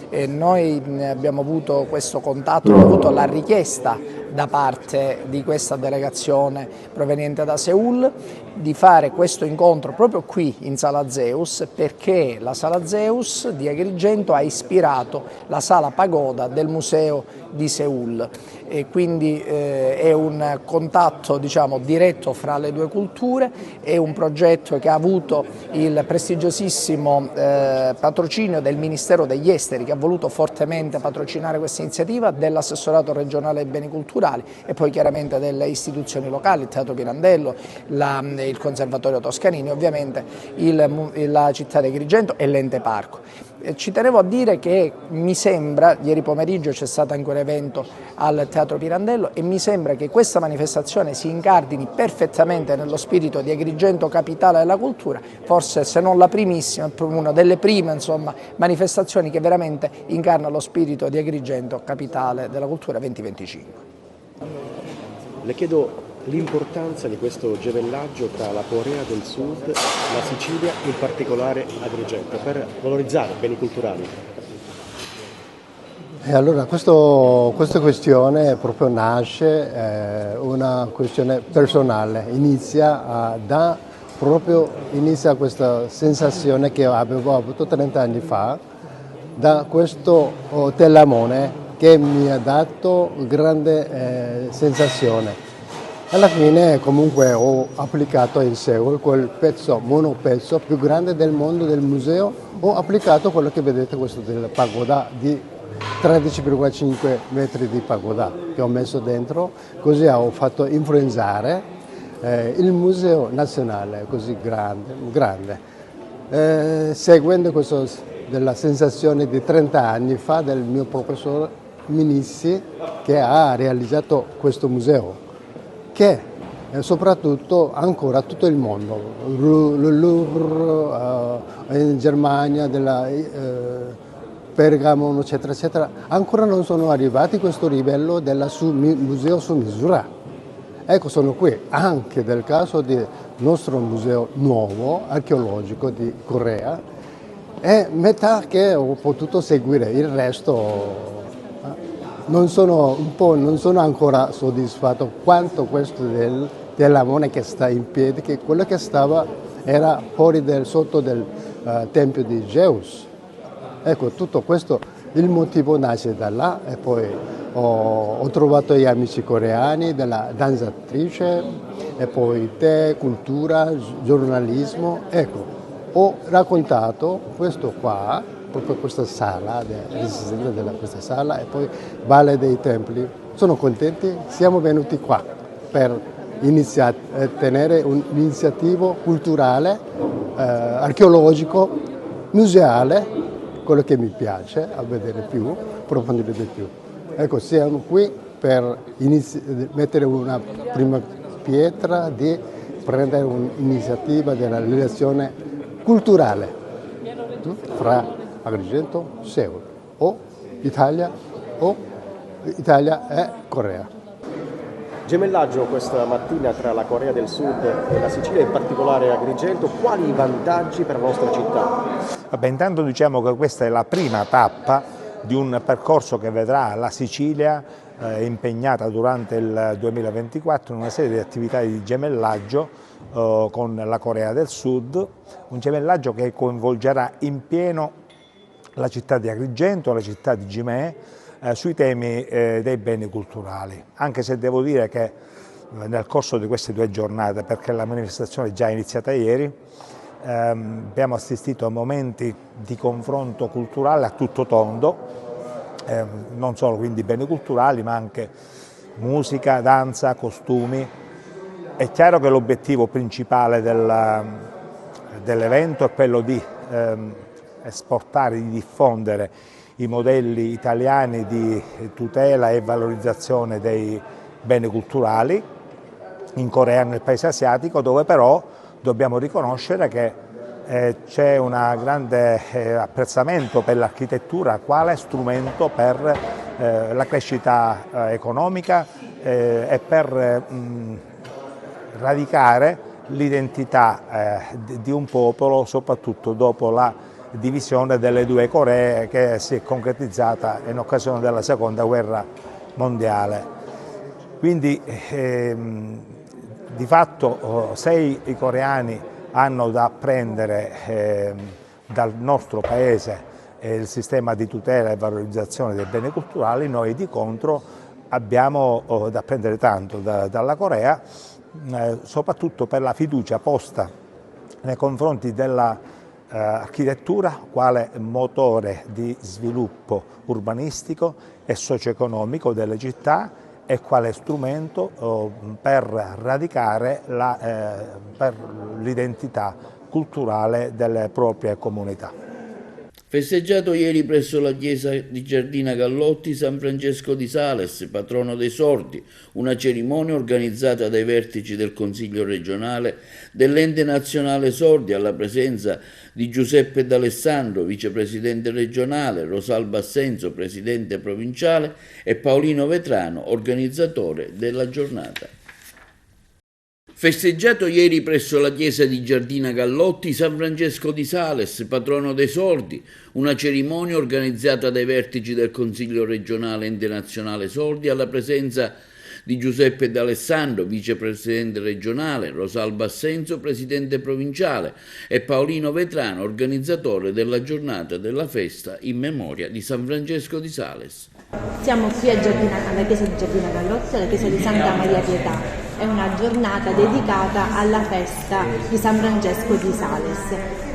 E noi abbiamo avuto questo contatto, abbiamo avuto la richiesta da parte di questa delegazione proveniente da Seul di fare questo incontro proprio qui in Sala Zeus, perché la Sala Zeus di Agrigento ha ispirato la Sala Pagoda del Museo di Seul, e quindi è un contatto, diciamo, diretto fra le due culture. È un progetto che ha avuto il prestigiosissimo patrocinio del Ministero degli Esteri, che ha voluto fortemente patrocinare questa iniziativa, dell'assessorato regionale ai beni culturali e poi chiaramente delle istituzioni locali, il Teatro Pirandello, il Conservatorio Toscanini, ovviamente la città di Agrigento e l'Ente Parco. Ci tenevo a dire che mi sembra, ieri pomeriggio c'è stato anche un evento al Teatro Pirandello, e mi sembra che questa manifestazione si incardini perfettamente nello spirito di Agrigento capitale della cultura, forse se non la primissima, una delle prime, insomma, manifestazioni che veramente incarna lo spirito di Agrigento capitale della cultura 2025. Le chiedo l'importanza di questo gemellaggio tra la Corea del Sud, la Sicilia, in particolare Agrigento, per valorizzare i beni culturali. E allora questa questione proprio nasce una questione personale, inizia questa sensazione che avevo avuto 30 anni fa da questo tellamone che mi ha dato grande sensazione. Alla fine comunque ho applicato in Seul quel monopezzo più grande del mondo del museo, ho applicato quello che vedete, questo della pagoda di 13,5 metri di pagoda che ho messo dentro, così ho fatto influenzare il museo nazionale così grande. Seguendo questo della sensazione di 30 anni fa del mio professore Minissi, che ha realizzato questo museo, che soprattutto ancora tutto il mondo, il Louvre in Germania, Pergamon, eccetera, eccetera, ancora non sono arrivati a questo livello del museo su misura. Ecco, sono qui anche del caso del nostro museo nuovo, archeologico di Corea, e metà che ho potuto seguire, il resto non sono ancora soddisfatto quanto questo del tellamone che sta in piedi, che quello che era fuori sotto del tempio di Zeus. Ecco, tutto questo, il motivo nasce da là, e poi ho trovato gli amici coreani della danzatrice, e poi cultura, giornalismo, ecco. ho raccontato questo qua, proprio questa sala, l'esistenza di questa sala e poi Valle dei Templi. Sono contenti, siamo venuti qua per tenere un'iniziativa culturale, archeologico, museale, quello che mi piace a vedere più, approfondire di più. Ecco, siamo qui per mettere una prima pietra di prendere un'iniziativa della relazione culturale fra Agrigento e Seul, o Italia e Corea. Gemellaggio questa mattina tra la Corea del Sud e la Sicilia, in particolare Agrigento. Quali i vantaggi per la nostra città? Vabbè, intanto diciamo che questa è la prima tappa di un percorso che vedrà la Sicilia impegnata durante il 2024 in una serie di attività di gemellaggio con la Corea del Sud, un gemellaggio che coinvolgerà in pieno la città di Agrigento, la città di Gimè, sui temi dei beni culturali, anche se devo dire che nel corso di queste 2 giornate, perché la manifestazione è già iniziata ieri, abbiamo assistito a momenti di confronto culturale a tutto tondo, non solo quindi beni culturali ma anche musica, danza, costumi. È chiaro che l'obiettivo principale dell'evento è quello di esportare, di diffondere i modelli italiani di tutela e valorizzazione dei beni culturali in Corea, nel paese asiatico, dove però dobbiamo riconoscere che c'è un grande apprezzamento per l'architettura quale strumento per la crescita economica e per radicare l'identità di un popolo, soprattutto dopo la divisione delle 2 Coree che si è concretizzata in occasione della Seconda Guerra Mondiale. Quindi di fatto se i coreani hanno da apprendere dal nostro paese il sistema di tutela e valorizzazione dei beni culturali, noi di contro abbiamo da apprendere tanto dalla Corea, soprattutto per la fiducia posta nei confronti della architettura quale motore di sviluppo urbanistico e socio-economico delle città e quale strumento per radicare l'identità culturale delle proprie comunità. Festeggiato ieri presso la chiesa di Giardina Gallotti San Francesco di Sales, patrono dei sordi, una cerimonia organizzata dai vertici del Consiglio regionale dell'Ente Nazionale Sordi alla presenza di Giuseppe D'Alessandro, vicepresidente regionale, Rosalba Assenso, presidente provinciale e Paolino Vetrano, organizzatore della giornata. Festeggiato ieri presso la chiesa di Giardina Gallotti San Francesco di Sales, patrono dei sordi, una cerimonia organizzata dai vertici del Consiglio regionale Ente Nazionale Sordi alla presenza di Giuseppe D'Alessandro, vicepresidente regionale, Rosalba Assenso, presidente provinciale e Paolino Vetrano, organizzatore della giornata della festa in memoria di San Francesco di Sales. Siamo qui alla chiesa di Giardina Gallotti, alla chiesa di Santa Maria Pietà. È una giornata dedicata alla festa di San Francesco di Sales.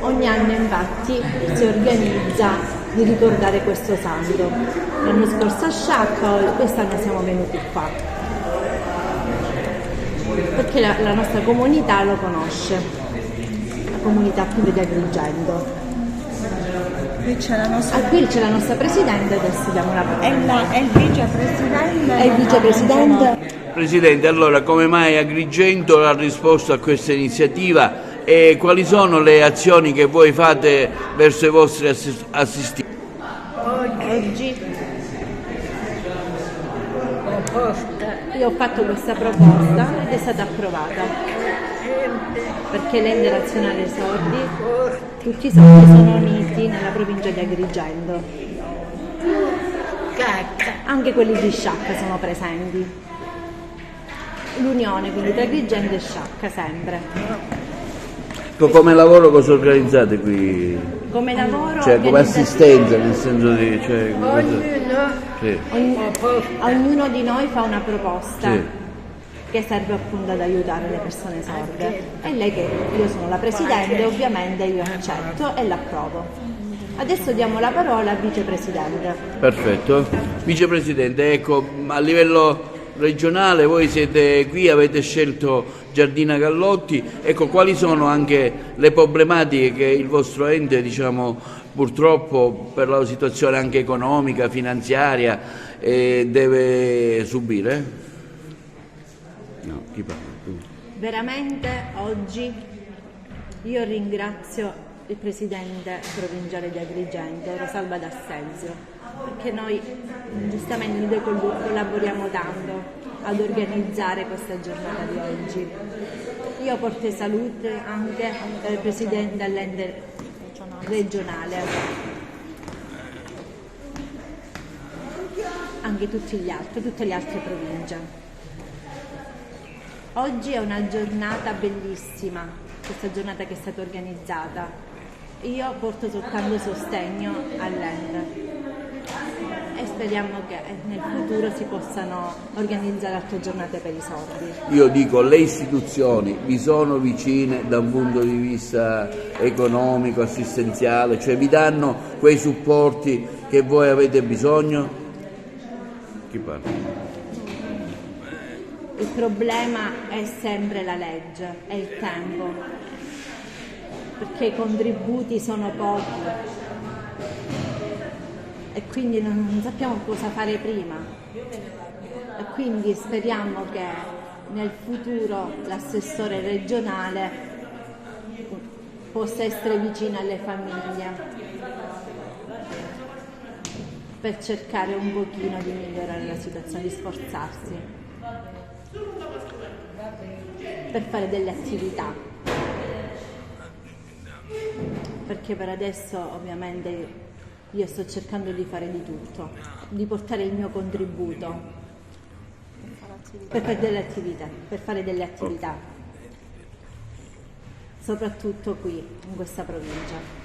Ogni anno infatti si organizza di ricordare questo santo. L'anno scorso a Sciacca, quest'anno siamo venuti qua, perché la nostra comunità lo conosce, la comunità appunto di Agrigento. Qui c'è la nostra presidente, adesso diamo la parola. È il vicepresidente? È il vicepresidente. Presidente, allora come mai Agrigento ha risposto a questa iniziativa e quali sono le azioni che voi fate verso i vostri assistiti? Oggi io ho fatto questa proposta ed è stata approvata perché l'Ente Nazionale Sordi, tutti i sordi sono uniti nella provincia di Agrigento, anche quelli di Sciacca sono presenti. L'unione quindi tra Agrigento e Sciacca sempre. Come lavoro cosa organizzate qui? Come lavoro? Cioè come assistenza, nel senso di... Ognuno di noi fa una proposta. Sì. che serve appunto ad aiutare le persone sorde. E lei, che io sono la Presidente, ovviamente io accetto e l'approvo. Adesso diamo la parola al Vicepresidente. Perfetto. Vicepresidente, ecco, a livello regionale voi siete qui, avete scelto Giardina Gallotti, ecco, quali sono anche le problematiche che il vostro ente, diciamo, purtroppo per la situazione anche economica, finanziaria, deve subire? No, chi parla? Veramente oggi io ringrazio il Presidente provinciale di Agrigento, Rosalba D'Assenzio, perché noi giustamente noi collaboriamo tanto ad organizzare questa giornata di oggi. Io porto salute anche al Presidente dell'ente regionale, anche tutte le altre province. Oggi è una giornata bellissima, questa giornata che è stata organizzata. Io porto soltanto sostegno all'ente e speriamo che nel futuro si possano organizzare altre giornate per i sordi. Io dico, le istituzioni vi sono vicine da un punto di vista economico, assistenziale, cioè vi danno quei supporti che voi avete bisogno? Chi parla? Il problema è sempre la legge, è il tempo, perché i contributi sono pochi e quindi non sappiamo cosa fare prima, e quindi speriamo che nel futuro l'assessore regionale possa essere vicino alle famiglie per cercare un pochino di migliorare la situazione, di sforzarsi per fare delle attività, perché per adesso ovviamente io sto cercando di fare di tutto, di portare il mio contributo per fare delle attività, soprattutto qui in questa provincia.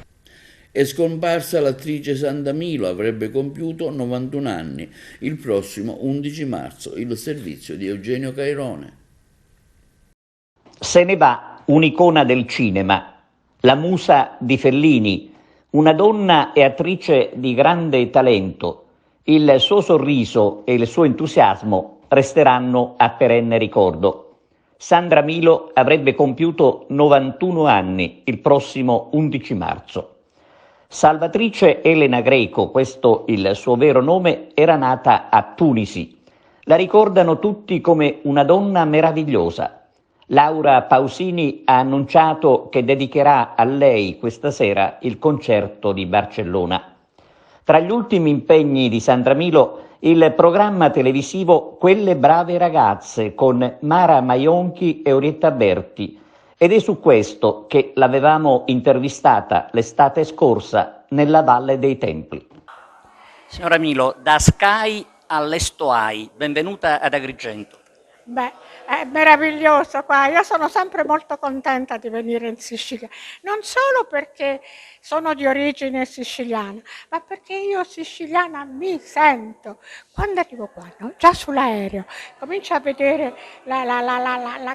È scomparsa l'attrice Sandra Milo, avrebbe compiuto 91 anni il prossimo 11 marzo, il servizio di Eugenio Cairone. Se ne va un'icona del cinema, la musa di Fellini, una donna e attrice di grande talento. Il suo sorriso e il suo entusiasmo resteranno a perenne ricordo. Sandra Milo avrebbe compiuto 91 anni il prossimo 11 marzo. Salvatrice Elena Greco, questo il suo vero nome, era nata a Tunisi. La ricordano tutti come una donna meravigliosa. Laura Pausini ha annunciato che dedicherà a lei questa sera il concerto di Barcellona. Tra gli ultimi impegni di Sandra Milo, il programma televisivo Quelle brave ragazze con Mara Maionchi e Orietta Berti, ed è su questo che l'avevamo intervistata l'estate scorsa nella Valle dei Templi. Signora Milo, da Sky all'Estoai, benvenuta ad Agrigento. Beh, è meraviglioso qua, io sono sempre molto contenta di venire in Sicilia, non solo perché sono di origine siciliana, ma perché io siciliana mi sento. Quando arrivo qua, no? Già sull'aereo, comincio a vedere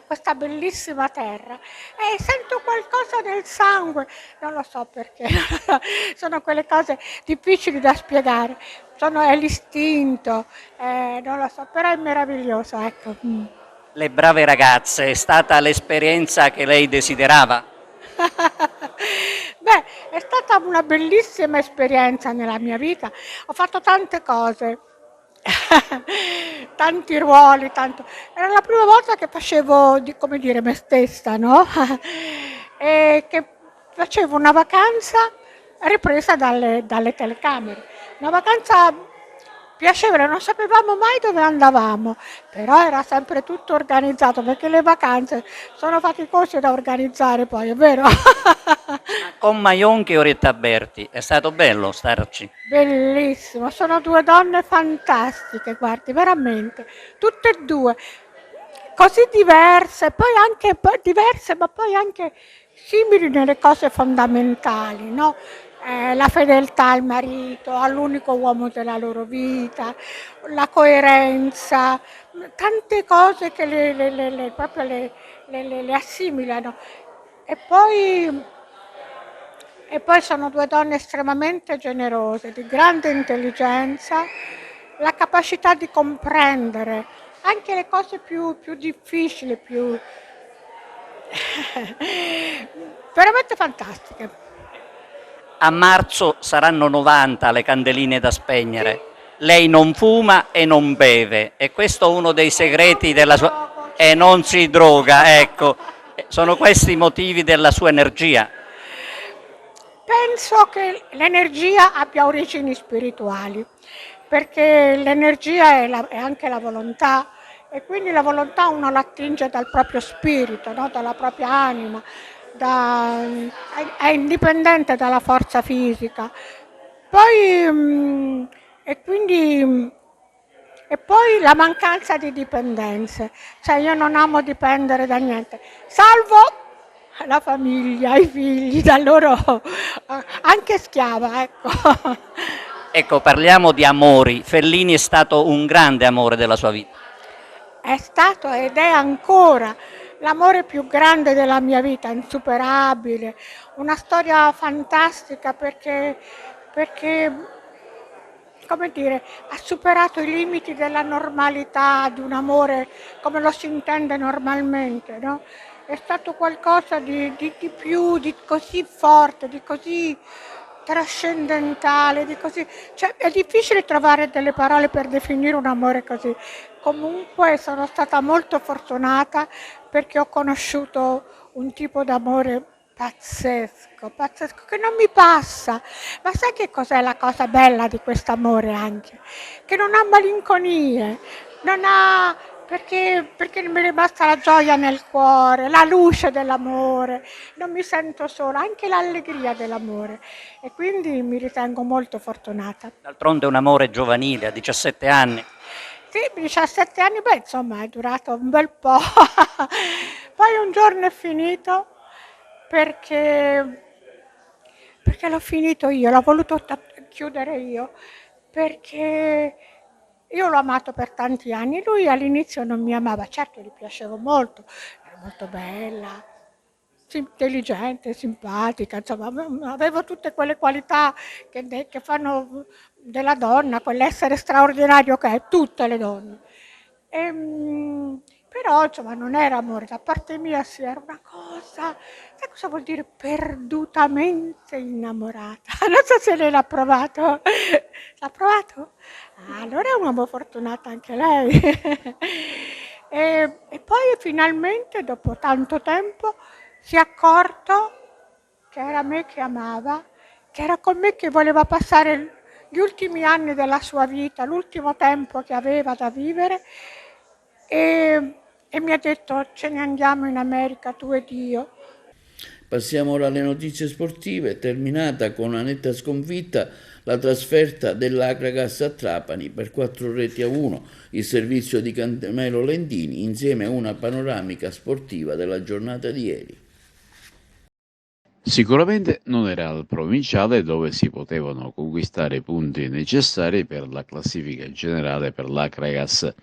questa bellissima terra e sento qualcosa nel sangue, non lo so perché, sono quelle cose difficili da spiegare. È l'istinto, non lo so, però è meraviglioso, ecco. Le brave ragazze, è stata l'esperienza che lei desiderava? Beh, è stata una bellissima esperienza nella mia vita, ho fatto tante cose, tanti ruoli, era la prima volta che facevo, come dire, me stessa, no? E che facevo una vacanza ripresa dalle telecamere. Una vacanza piacevole, non sapevamo mai dove andavamo, però era sempre tutto organizzato, perché le vacanze sono faticose da organizzare poi, è vero? Con Maionchi e Orietta Berti, è stato bello starci. Bellissimo, sono due donne fantastiche, guardi, veramente, tutte e due, così diverse, poi anche diverse, ma poi anche simili nelle cose fondamentali, no? la fedeltà al marito, all'unico uomo della loro vita, la coerenza, tante cose che proprio le assimilano. E poi sono due donne estremamente generose, di grande intelligenza, la capacità di comprendere anche le cose più difficili, veramente fantastiche. A marzo saranno 90 le candeline da spegnere. Lei non fuma e non beve, e questo è uno dei segreti della sua... E non si droga, ecco. Sono questi i motivi della sua energia. Penso che l'energia abbia origini spirituali, perché l'energia è anche la volontà, e quindi la volontà uno la attinge dal proprio spirito, no? Dalla propria anima, è indipendente dalla forza fisica. Poi, e poi la mancanza di dipendenze, cioè io non amo dipendere da niente, salvo la famiglia, i figli, da loro anche schiava, ecco. Ecco, parliamo di amori. Fellini è stato un grande amore della sua vita. È stato ed è ancora l'amore più grande della mia vita, insuperabile, una storia fantastica perché come dire, ha superato i limiti della normalità, di un amore come lo si intende normalmente, no? È stato qualcosa di più, di così forte, di così trascendentale, cioè è difficile trovare delle parole per definire un amore così. Comunque sono stata molto fortunata perché ho conosciuto un tipo d'amore pazzesco, che non mi passa. Ma sai che cos'è la cosa bella di questo amore anche? Che non ha malinconie, perché mi è rimasta la gioia nel cuore, la luce dell'amore, non mi sento sola, anche l'allegria dell'amore, e quindi mi ritengo molto fortunata. D'altronde è un amore giovanile, a 17 anni. Sì, 17 anni, beh, insomma, è durato un bel po'. Poi un giorno è finito perché l'ho finito io, l'ho voluto chiudere io, perché io l'ho amato per tanti anni, lui all'inizio non mi amava, certo gli piacevo molto, era molto bella, intelligente, simpatica, insomma avevo tutte quelle qualità che fanno della donna quell'essere straordinario che è tutte le donne. Però insomma non era amore, da parte mia sì, era una cosa, sai cosa vuol dire perdutamente innamorata? Non so se lei l'ha provato. L'ha provato? Allora è un uomo fortunato anche lei. E poi finalmente, dopo tanto tempo, si è accorto che era me che amava, che era con me che voleva passare gli ultimi anni della sua vita, l'ultimo tempo che aveva da vivere, e mi ha detto: ce ne andiamo in America, tu ed io. Passiamo ora alle notizie sportive. Terminata con una netta sconfitta la trasferta dell'Akragas a Trapani per 4-1, il servizio di Carmelo Lentini, insieme a una panoramica sportiva della giornata di ieri. Sicuramente non era al provinciale dove si potevano conquistare i punti necessari per la classifica generale per l'Akragas.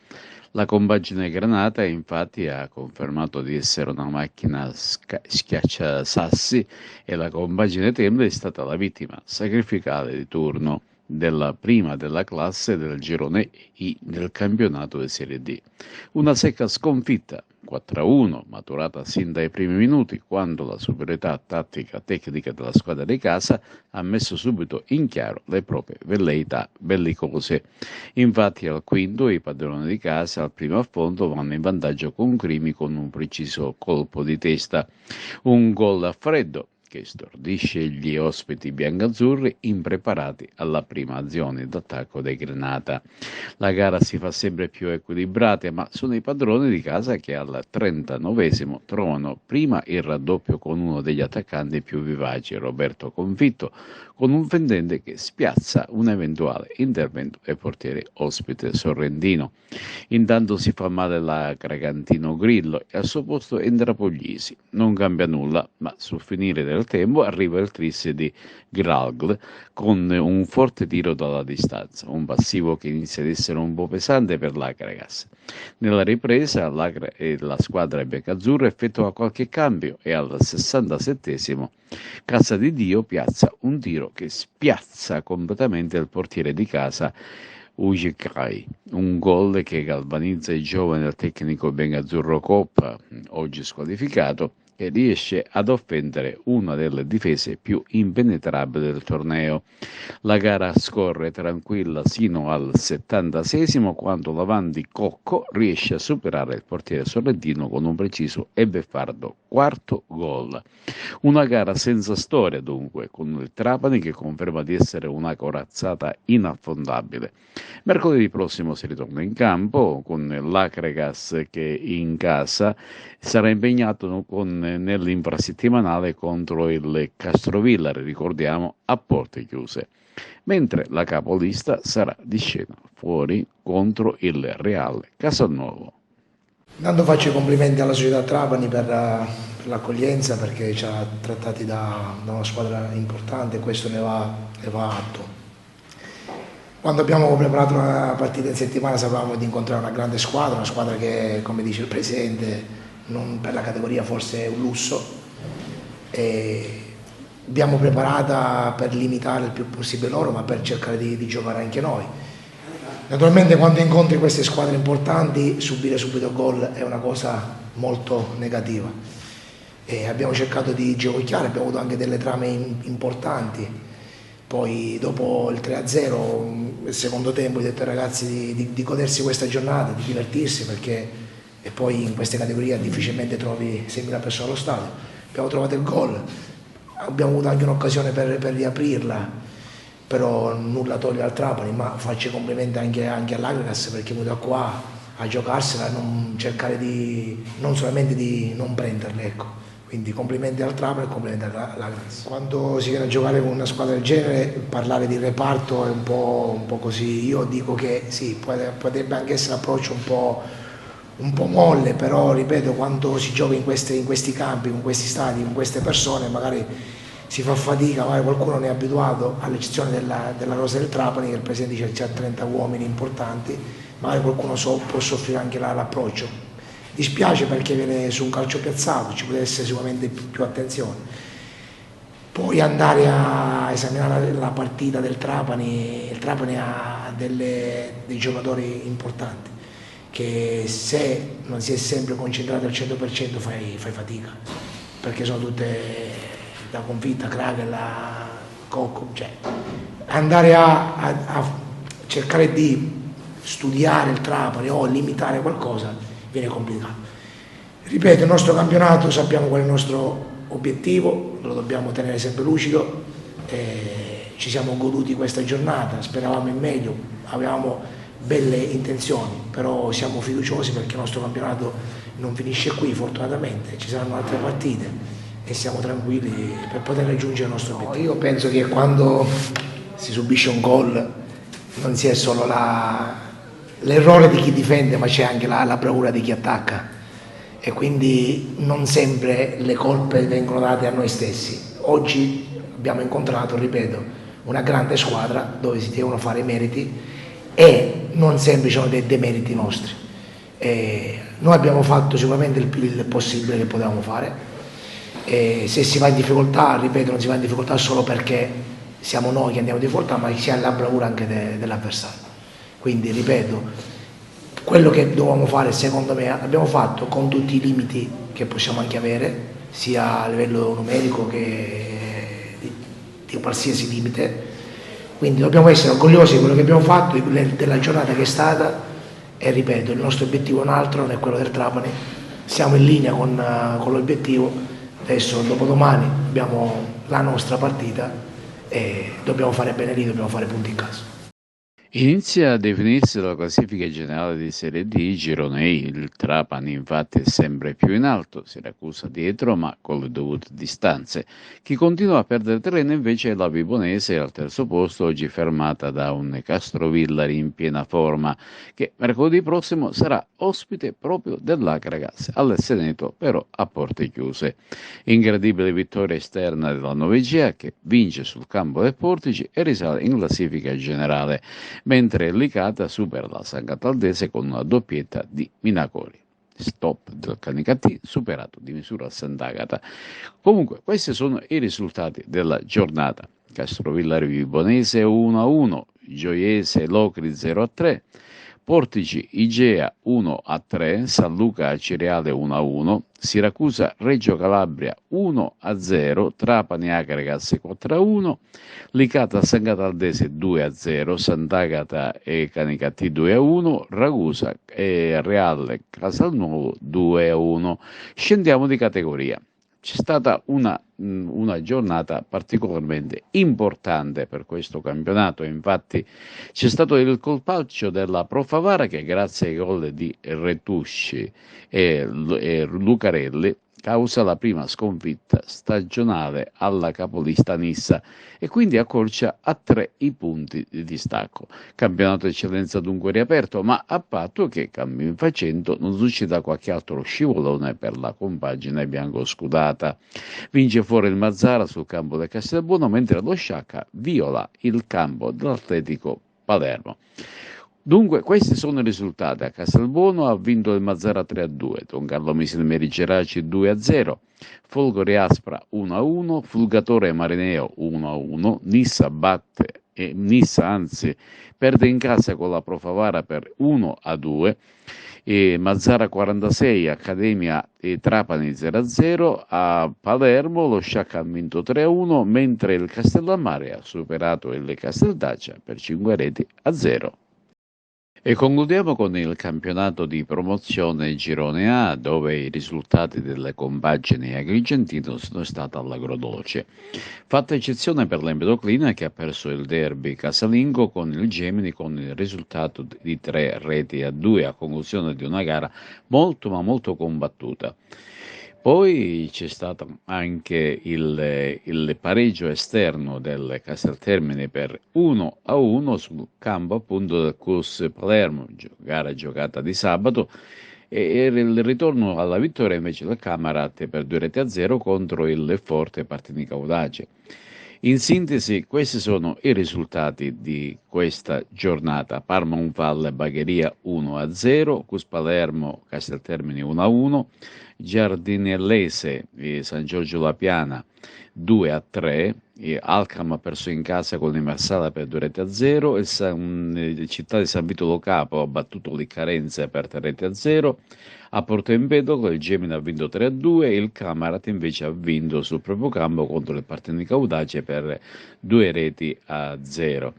La compagine granata infatti ha confermato di essere una macchina schiacciasassi e la compagine Temple è stata la vittima sacrificale di turno della prima della classe del girone I del campionato di Serie D. Una secca sconfitta 4-1, maturata sin dai primi minuti, quando la superiorità tattica tecnica della squadra di casa ha messo subito in chiaro le proprie velleità bellicose. Infatti al quinto i padroni di casa al primo affondo vanno in vantaggio con Crimi con un preciso colpo di testa. Un gol a freddo che stordisce gli ospiti biancazzurri impreparati alla prima azione d'attacco dei Granata. La gara si fa sempre più equilibrata, ma sono i padroni di casa che al 39esimo trovano prima il raddoppio con uno degli attaccanti più vivaci, Roberto Confitto, con un fendente che spiazza un eventuale intervento del portiere ospite sorrentino. Intanto si fa male la Cragantino Grillo e al suo posto entra Puglisi. Non cambia nulla, ma sul finire del nel tempo arriva il tris di Gralgl con un forte tiro dalla distanza, un passivo che inizia ad essere un po' pesante per l'Akragas. Nella ripresa la squadra beccazzurra effettua qualche cambio e al 67esimo Casa di Dio piazza un tiro che spiazza completamente il portiere di casa Ujikai, un gol che galvanizza il giovane tecnico Bengazzurro Coppa, oggi squalificato, e riesce ad offendere una delle difese più impenetrabili del torneo. La gara scorre tranquilla sino al 76esimo quando l'Avanti Cocco riesce a superare il portiere sorrentino con un preciso e beffardo quarto gol. Una gara senza storia dunque, con il Trapani che conferma di essere una corazzata inaffondabile. Mercoledì prossimo si ritorna in campo con l'Akragas che in casa sarà impegnato nell'infrasettimanale contro il Castrovillari, ricordiamo, a porte chiuse, mentre la capolista sarà di scena fuori contro il Real Castelnuovo. Intanto faccio i complimenti alla società Trapani per l'accoglienza, perché ci ha trattati da una squadra importante e questo ne va atto. Quando abbiamo preparato la partita in settimana sapevamo di incontrare una grande squadra, una squadra che, come dice il Presidente, non per la categoria forse è un lusso, e abbiamo preparata per limitare il più possibile loro, ma per cercare di giocare anche noi. Naturalmente quando incontri queste squadre importanti subire subito gol è una cosa molto negativa, e abbiamo cercato di giocare, abbiamo avuto anche delle trame importanti. Poi dopo il 3-0, il secondo tempo, ho detto ai ragazzi di godersi questa giornata, di divertirsi, perché e poi in queste categorie difficilmente trovi 6.000 persone allo stadio. Abbiamo trovato il gol, abbiamo avuto anche un'occasione per riaprirla, però nulla toglie al Trapani, ma faccio i complimenti anche all'Akragas perché è venuto qua a giocarsela, non cercare non solamente di non prenderle, ecco. Quindi complimenti al Trapani e complimenti all'Akragas. Quando si viene a giocare con una squadra del genere, parlare di reparto è un po' così. Io dico che sì, potrebbe anche essere l'approccio un po' molle, però ripeto, quando si gioca in questi campi, con questi stadi, con queste persone, magari si fa fatica, magari qualcuno ne è abituato, all'eccezione della rosa del Trapani, che il Presidente dice che c'ha 30 uomini importanti, magari qualcuno può soffrire anche l'approccio. Dispiace perché viene su un calcio piazzato, ci potrebbe essere sicuramente più attenzione. Poi andare a esaminare la partita del Trapani, il Trapani ha dei giocatori importanti, che se non si è sempre concentrati al 100% fai fatica, perché sono tutte da confitta, Kragel, Cocco, cioè andare a cercare di studiare il Trapani o limitare qualcosa viene complicato. Ripeto, il nostro campionato sappiamo qual è il nostro obiettivo, lo dobbiamo tenere sempre lucido, ci siamo goduti questa giornata, speravamo in meglio, avevamo belle intenzioni, però siamo fiduciosi perché il nostro campionato non finisce qui, fortunatamente ci saranno altre partite e siamo tranquilli per poter raggiungere il nostro obiettivo. Io penso che quando si subisce un gol non sia solo l'errore di chi difende, ma c'è anche la bravura di chi attacca, e quindi non sempre le colpe vengono date a noi stessi. Oggi abbiamo incontrato, ripeto, una grande squadra dove si devono fare i meriti e non sempre sono dei demeriti nostri. Noi abbiamo fatto sicuramente il possibile che potevamo fare, e se si va in difficoltà, ripeto, non si va in difficoltà solo perché siamo noi che andiamo in difficoltà, ma si ha la bravura anche dell'avversario. Quindi ripeto, quello che dovevamo fare secondo me abbiamo fatto con tutti i limiti che possiamo anche avere, sia a livello numerico che di qualsiasi limite, quindi dobbiamo essere orgogliosi di quello che abbiamo fatto, della giornata che è stata, e ripeto, il nostro obiettivo è un altro, non è quello del Trapani, siamo in linea con l'obiettivo. Adesso dopodomani abbiamo la nostra partita e dobbiamo fare bene lì, dobbiamo fare punti in casa. Inizia a definirsi la classifica generale di Serie D, girone E. Il Trapani infatti è sempre più in alto, Siracusa dietro ma con le dovute distanze. Chi continua a perdere terreno invece è la Vibonese al terzo posto, oggi fermata da un Castrovillari in piena forma, che mercoledì prossimo sarà ospite proprio dell'Acragas, al Seneto però a porte chiuse. Incredibile vittoria esterna della Novegea che vince sul campo del Portici e risale in classifica generale, mentre Licata supera la San Cataldese con una doppietta di Minacoli. Stop del Canicattì superato di misura a Sant'Agata. Comunque questi sono i risultati della giornata. Castrovillari Vibonese 1-1, Gioiese Locri 0-3, Portici Igea 1-3, San Luca Cireale 1-1, Siracusa Reggio Calabria 1-0, Trapani Acragas 4-1, Licata San Cataldese 2-0, Sant'Agata e Canicattì 2-1, Ragusa e Reale Casalnuovo 2-1. Scendiamo di categoria. C'è stata una giornata particolarmente importante per questo campionato, infatti c'è stato il colpaccio della Pro Favara che grazie ai gol di Retusci e Lucarelli causa la prima sconfitta stagionale alla capolista Nissa e quindi accorcia a 3 i punti di distacco. Campionato d'eccellenza dunque riaperto, ma a patto che, cammino facendo, non succeda qualche altro scivolone per la compagine biancoscudata. Vince fuori il Mazzara sul campo del Castelbuono, mentre lo Sciacca viola il campo dell'Atletico Palermo. Dunque questi sono i risultati. A Castelbuono ha vinto il Mazzara 3-2, Don Carlo Misilmeri Geraci 2-0, Folgore Aspra 1-1, Fulgatore Marineo 1-1, Nissa perde in casa con la Pro Favara per 1-2, e Mazzara 46, Accademia e Trapani 0-0, a Palermo lo Sciacca ha vinto 3-1, mentre il Castellammare ha superato il Casteldaccia per 5-0. E concludiamo con il campionato di promozione Girone A, dove i risultati delle compagini agrigentine sono stati all'agrodolce. Fatta eccezione per l'Empedoclina che ha perso il derby casalingo con il Gemini con il risultato di 3-2 a conclusione di una gara molto ma molto combattuta. Poi c'è stato anche il pareggio esterno del Casteltermine per 1-1 sul campo appunto del CUS Palermo, gara giocata di sabato, e il ritorno alla vittoria invece del Camarat per 2-0 contro il Forte Partinico Audace. In sintesi, questi sono i risultati di questa giornata. Parma Unvalle Bagheria 1-0, CUS Palermo Casteltermini 1-1, Giardinellese San Giorgio La Piana 2-3, Alcam ha perso in casa con il Marsala per 2-0, il Città di San Vito Lo Capo ha battuto l'Iccarenza per 3-0, a Porto Empedocle il Gemini ha vinto 3-2 e il Camarat invece ha vinto sul proprio campo contro il Partinico Audace per 2-0.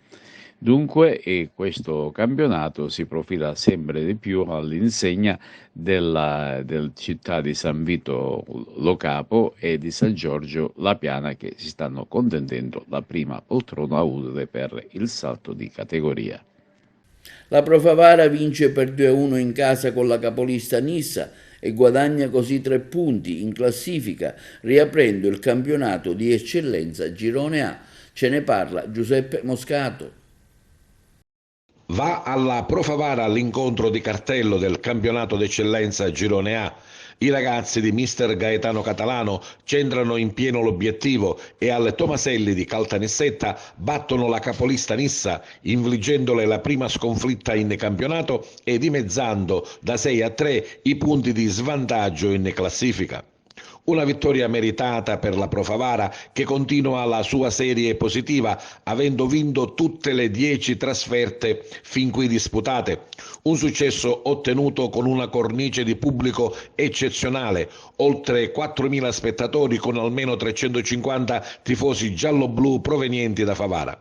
Dunque questo campionato si profila sempre di più all'insegna del Città di San Vito Lo Capo e di San Giorgio La Piana, che si stanno contendendo la prima poltrona utile per il salto di categoria. La Pro Favara vince per 2-1 in casa con la capolista Nissa e guadagna così 3 punti in classifica, riaprendo il campionato di eccellenza Girone A. Ce ne parla Giuseppe Moscato. Va alla Pro Favara l'incontro di cartello del campionato d'eccellenza Girone A. I ragazzi di mister Gaetano Catalano centrano in pieno l'obiettivo e al Tomaselli di Caltanissetta battono la capolista Nissa, infliggendole la prima sconfitta in campionato e dimezzando da 6-3 i punti di svantaggio in classifica. Una vittoria meritata per la Pro Favara che continua la sua serie positiva avendo vinto tutte le 10 trasferte fin qui disputate. Un successo ottenuto con una cornice di pubblico eccezionale, oltre 4.000 spettatori con almeno 350 tifosi giallo-blu provenienti da Favara.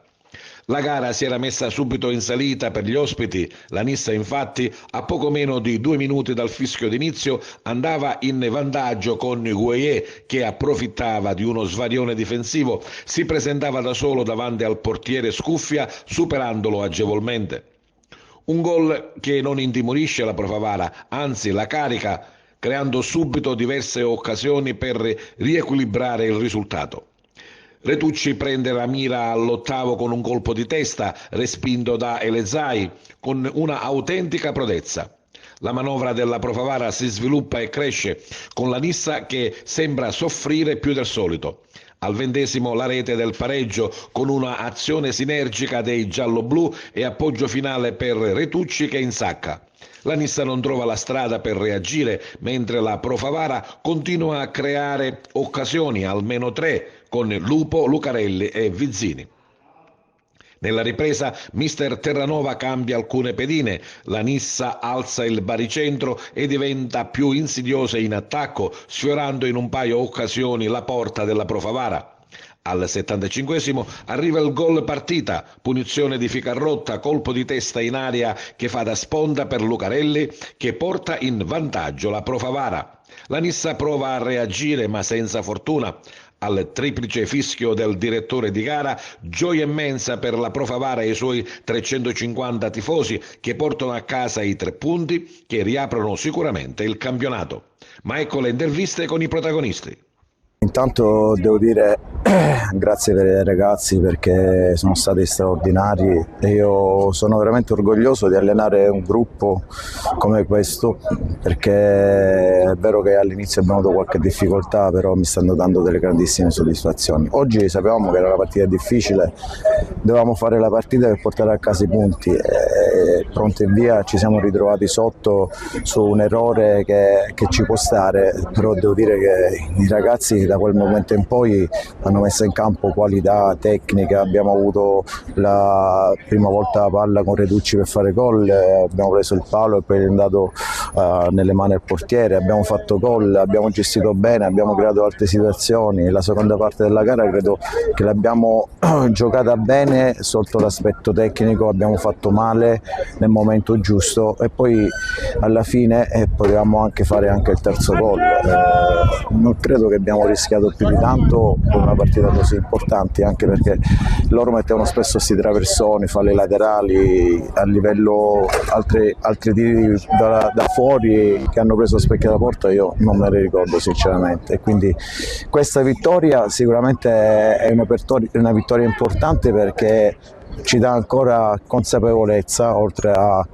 La gara si era messa subito in salita per gli ospiti. La Nissa infatti a poco meno di 2 minuti dal fischio d'inizio andava in vantaggio con Gueye, che approfittava di uno svarione difensivo, si presentava da solo davanti al portiere Scuffia superandolo agevolmente. Un gol che non intimorisce la Profavara, anzi la carica, creando subito diverse occasioni per riequilibrare il risultato. Retucci prende la mira all'8° con un colpo di testa, respinto da Elezai, con una autentica prodezza. La manovra della Profavara si sviluppa e cresce, con la Nissa che sembra soffrire più del solito. Al 20° la rete del pareggio, con una azione sinergica dei gialloblu e appoggio finale per Retucci che insacca. La Nissa non trova la strada per reagire, mentre la Profavara continua a creare occasioni, almeno 3, con Lupo, Lucarelli e Vizzini. Nella ripresa mister Terranova cambia alcune pedine, la Nissa alza il baricentro e diventa più insidiosa in attacco, sfiorando in un paio occasioni la porta della Profavara. Al 75° arriva il gol partita, punizione di Ficarrotta, colpo di testa in aria che fa da sponda per Lucarelli, che porta in vantaggio la Profavara. La Nissa prova a reagire ma senza fortuna. Al triplice fischio del direttore di gara, gioia immensa per la Profavara e i suoi 350 tifosi che portano a casa i 3 punti che riaprono sicuramente il campionato. Ma ecco le interviste con i protagonisti. Intanto devo dire grazie per i ragazzi perché sono stati straordinari e io sono veramente orgoglioso di allenare un gruppo come questo, perché è vero che all'inizio abbiamo avuto qualche difficoltà, però mi stanno dando delle grandissime soddisfazioni. Oggi sapevamo che era una partita difficile, dovevamo fare la partita per portare a casa i punti e pronto in via ci siamo ritrovati sotto su un errore che ci può stare, però devo dire che i ragazzi da quel momento in poi hanno messo in campo qualità tecniche, abbiamo avuto la prima volta la palla con Retucci per fare gol, abbiamo preso il palo e poi è andato nelle mani del portiere, abbiamo fatto gol, abbiamo gestito bene, abbiamo creato altre situazioni. La seconda parte della gara credo che l'abbiamo giocata bene sotto l'aspetto tecnico, abbiamo fatto male nel momento giusto e poi alla fine potevamo anche fare anche il terzo gol. Non credo che abbiamo rischiato più di tanto con una partita così importante, anche perché loro mettevano spesso questi traversoni, falle laterali, a livello altri tiri da fuori che hanno preso specchio da porta io non me ne ricordo sinceramente, e quindi questa vittoria sicuramente è una vittoria importante perché ci dà ancora consapevolezza, oltre a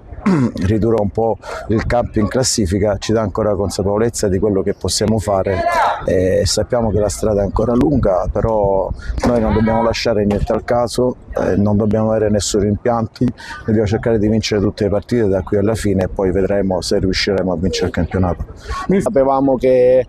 ridurre un po' il campo in classifica, ci dà ancora consapevolezza di quello che possiamo fare e sappiamo che la strada è ancora lunga, però noi non dobbiamo lasciare niente al caso, non dobbiamo avere nessun rimpianti, dobbiamo cercare di vincere tutte le partite da qui alla fine e poi vedremo se riusciremo a vincere il campionato. Sapevamo che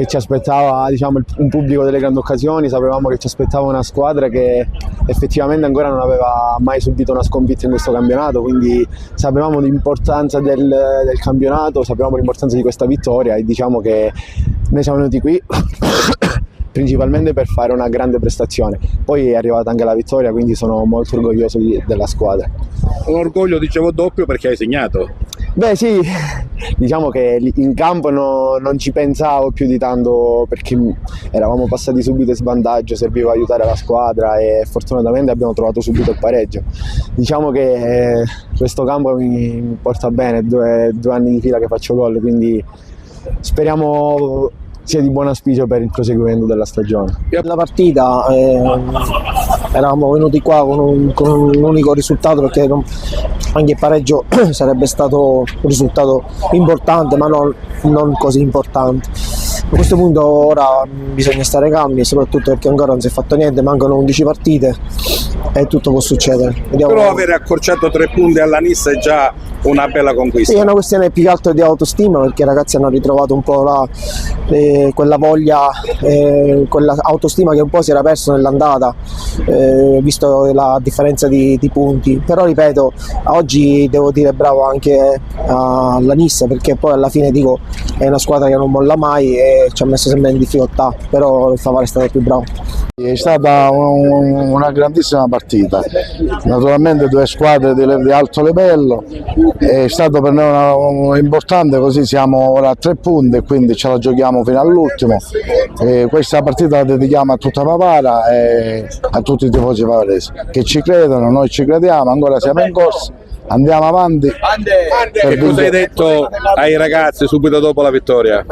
ci aspettava, diciamo, un pubblico delle grandi occasioni, sapevamo che ci aspettava una squadra che effettivamente ancora non aveva mai subito una sconfitta in questo campionato, quindi sapevamo l'importanza del campionato, sapevamo l'importanza di questa vittoria e diciamo che noi siamo venuti qui principalmente per fare una grande prestazione, poi è arrivata anche la vittoria, quindi sono molto orgoglioso della squadra. Un orgoglio, dicevo, doppio perché hai segnato. Beh sì, diciamo che in campo non ci pensavo più di tanto perché eravamo passati subito in svantaggio, serviva aiutare la squadra e fortunatamente abbiamo trovato subito il pareggio. Diciamo che questo campo mi porta bene, due anni di fila che faccio gol, quindi speriamo sia di buon auspicio per il proseguimento della stagione. La partita eravamo venuti qua con un unico risultato perché anche il pareggio sarebbe stato un risultato importante ma non così importante. A questo punto ora bisogna stare calmi, soprattutto perché ancora non si è fatto niente, mancano 11 partite e tutto può succedere. Però avere accorciato 3 punti alla Nissa è già una bella conquista. Sì, è una questione più che altro di autostima perché i ragazzi hanno ritrovato un po' quella voglia, quella autostima che un po' si era perso nell'andata, visto la differenza di punti. Però ripeto, oggi devo dire bravo anche alla Nissa perché poi alla fine dico è una squadra che non molla mai e che ci ha messo sempre in difficoltà, però il Favara è stato più bravo. È stata una grandissima partita, naturalmente due squadre di alto livello, è stato per noi importante, così siamo ora a 3 punti e quindi ce la giochiamo fino all'ultimo. Questa partita la dedichiamo a tutta Favara e a tutti i tifosi favaresi che ci credono, noi ci crediamo, ancora siamo in corsa, andiamo avanti. Che cosa hai detto ai ragazzi subito dopo la vittoria?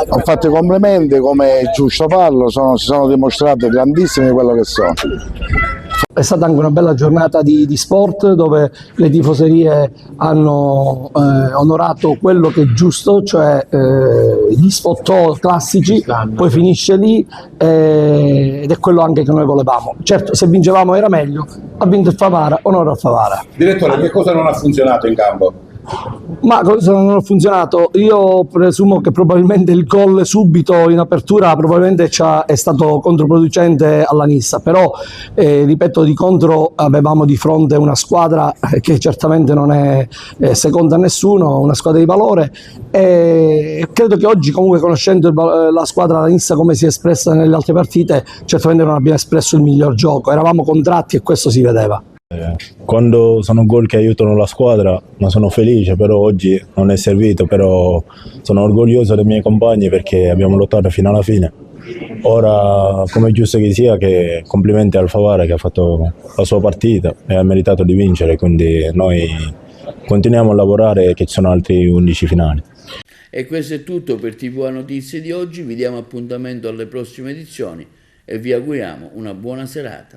Ho fatto i complimenti come è giusto farlo, si sono dimostrati grandissimi di quello che sono. È stata anche una bella giornata di sport dove le tifoserie hanno onorato quello che è giusto, cioè gli spot classici, poi finisce lì ed è quello anche che noi volevamo. Certo, se vincevamo era meglio, ha vinto il Favara, onore al Favara. Direttore, che cosa non ha funzionato in campo? Ma cosa non ha funzionato? Io presumo che probabilmente il gol subito in apertura probabilmente è stato controproducente alla Nissa, però ripeto, di contro avevamo di fronte una squadra che certamente non è seconda a nessuno, una squadra di valore, e credo che oggi, comunque, conoscendo la squadra, la Nissa come si è espressa nelle altre partite, certamente non abbiamo espresso il miglior gioco, eravamo contratti e questo si vedeva. Quando sono gol che aiutano la squadra, ma sono felice, però oggi non è servito, però sono orgoglioso dei miei compagni perché abbiamo lottato fino alla fine. Ora, come è giusto che sia, che complimenti al Favara che ha fatto la sua partita e ha meritato di vincere, quindi noi continuiamo a lavorare che ci sono altri 11 finali. E questo è tutto per TV Notizie di oggi, vi diamo appuntamento alle prossime edizioni e vi auguriamo una buona serata.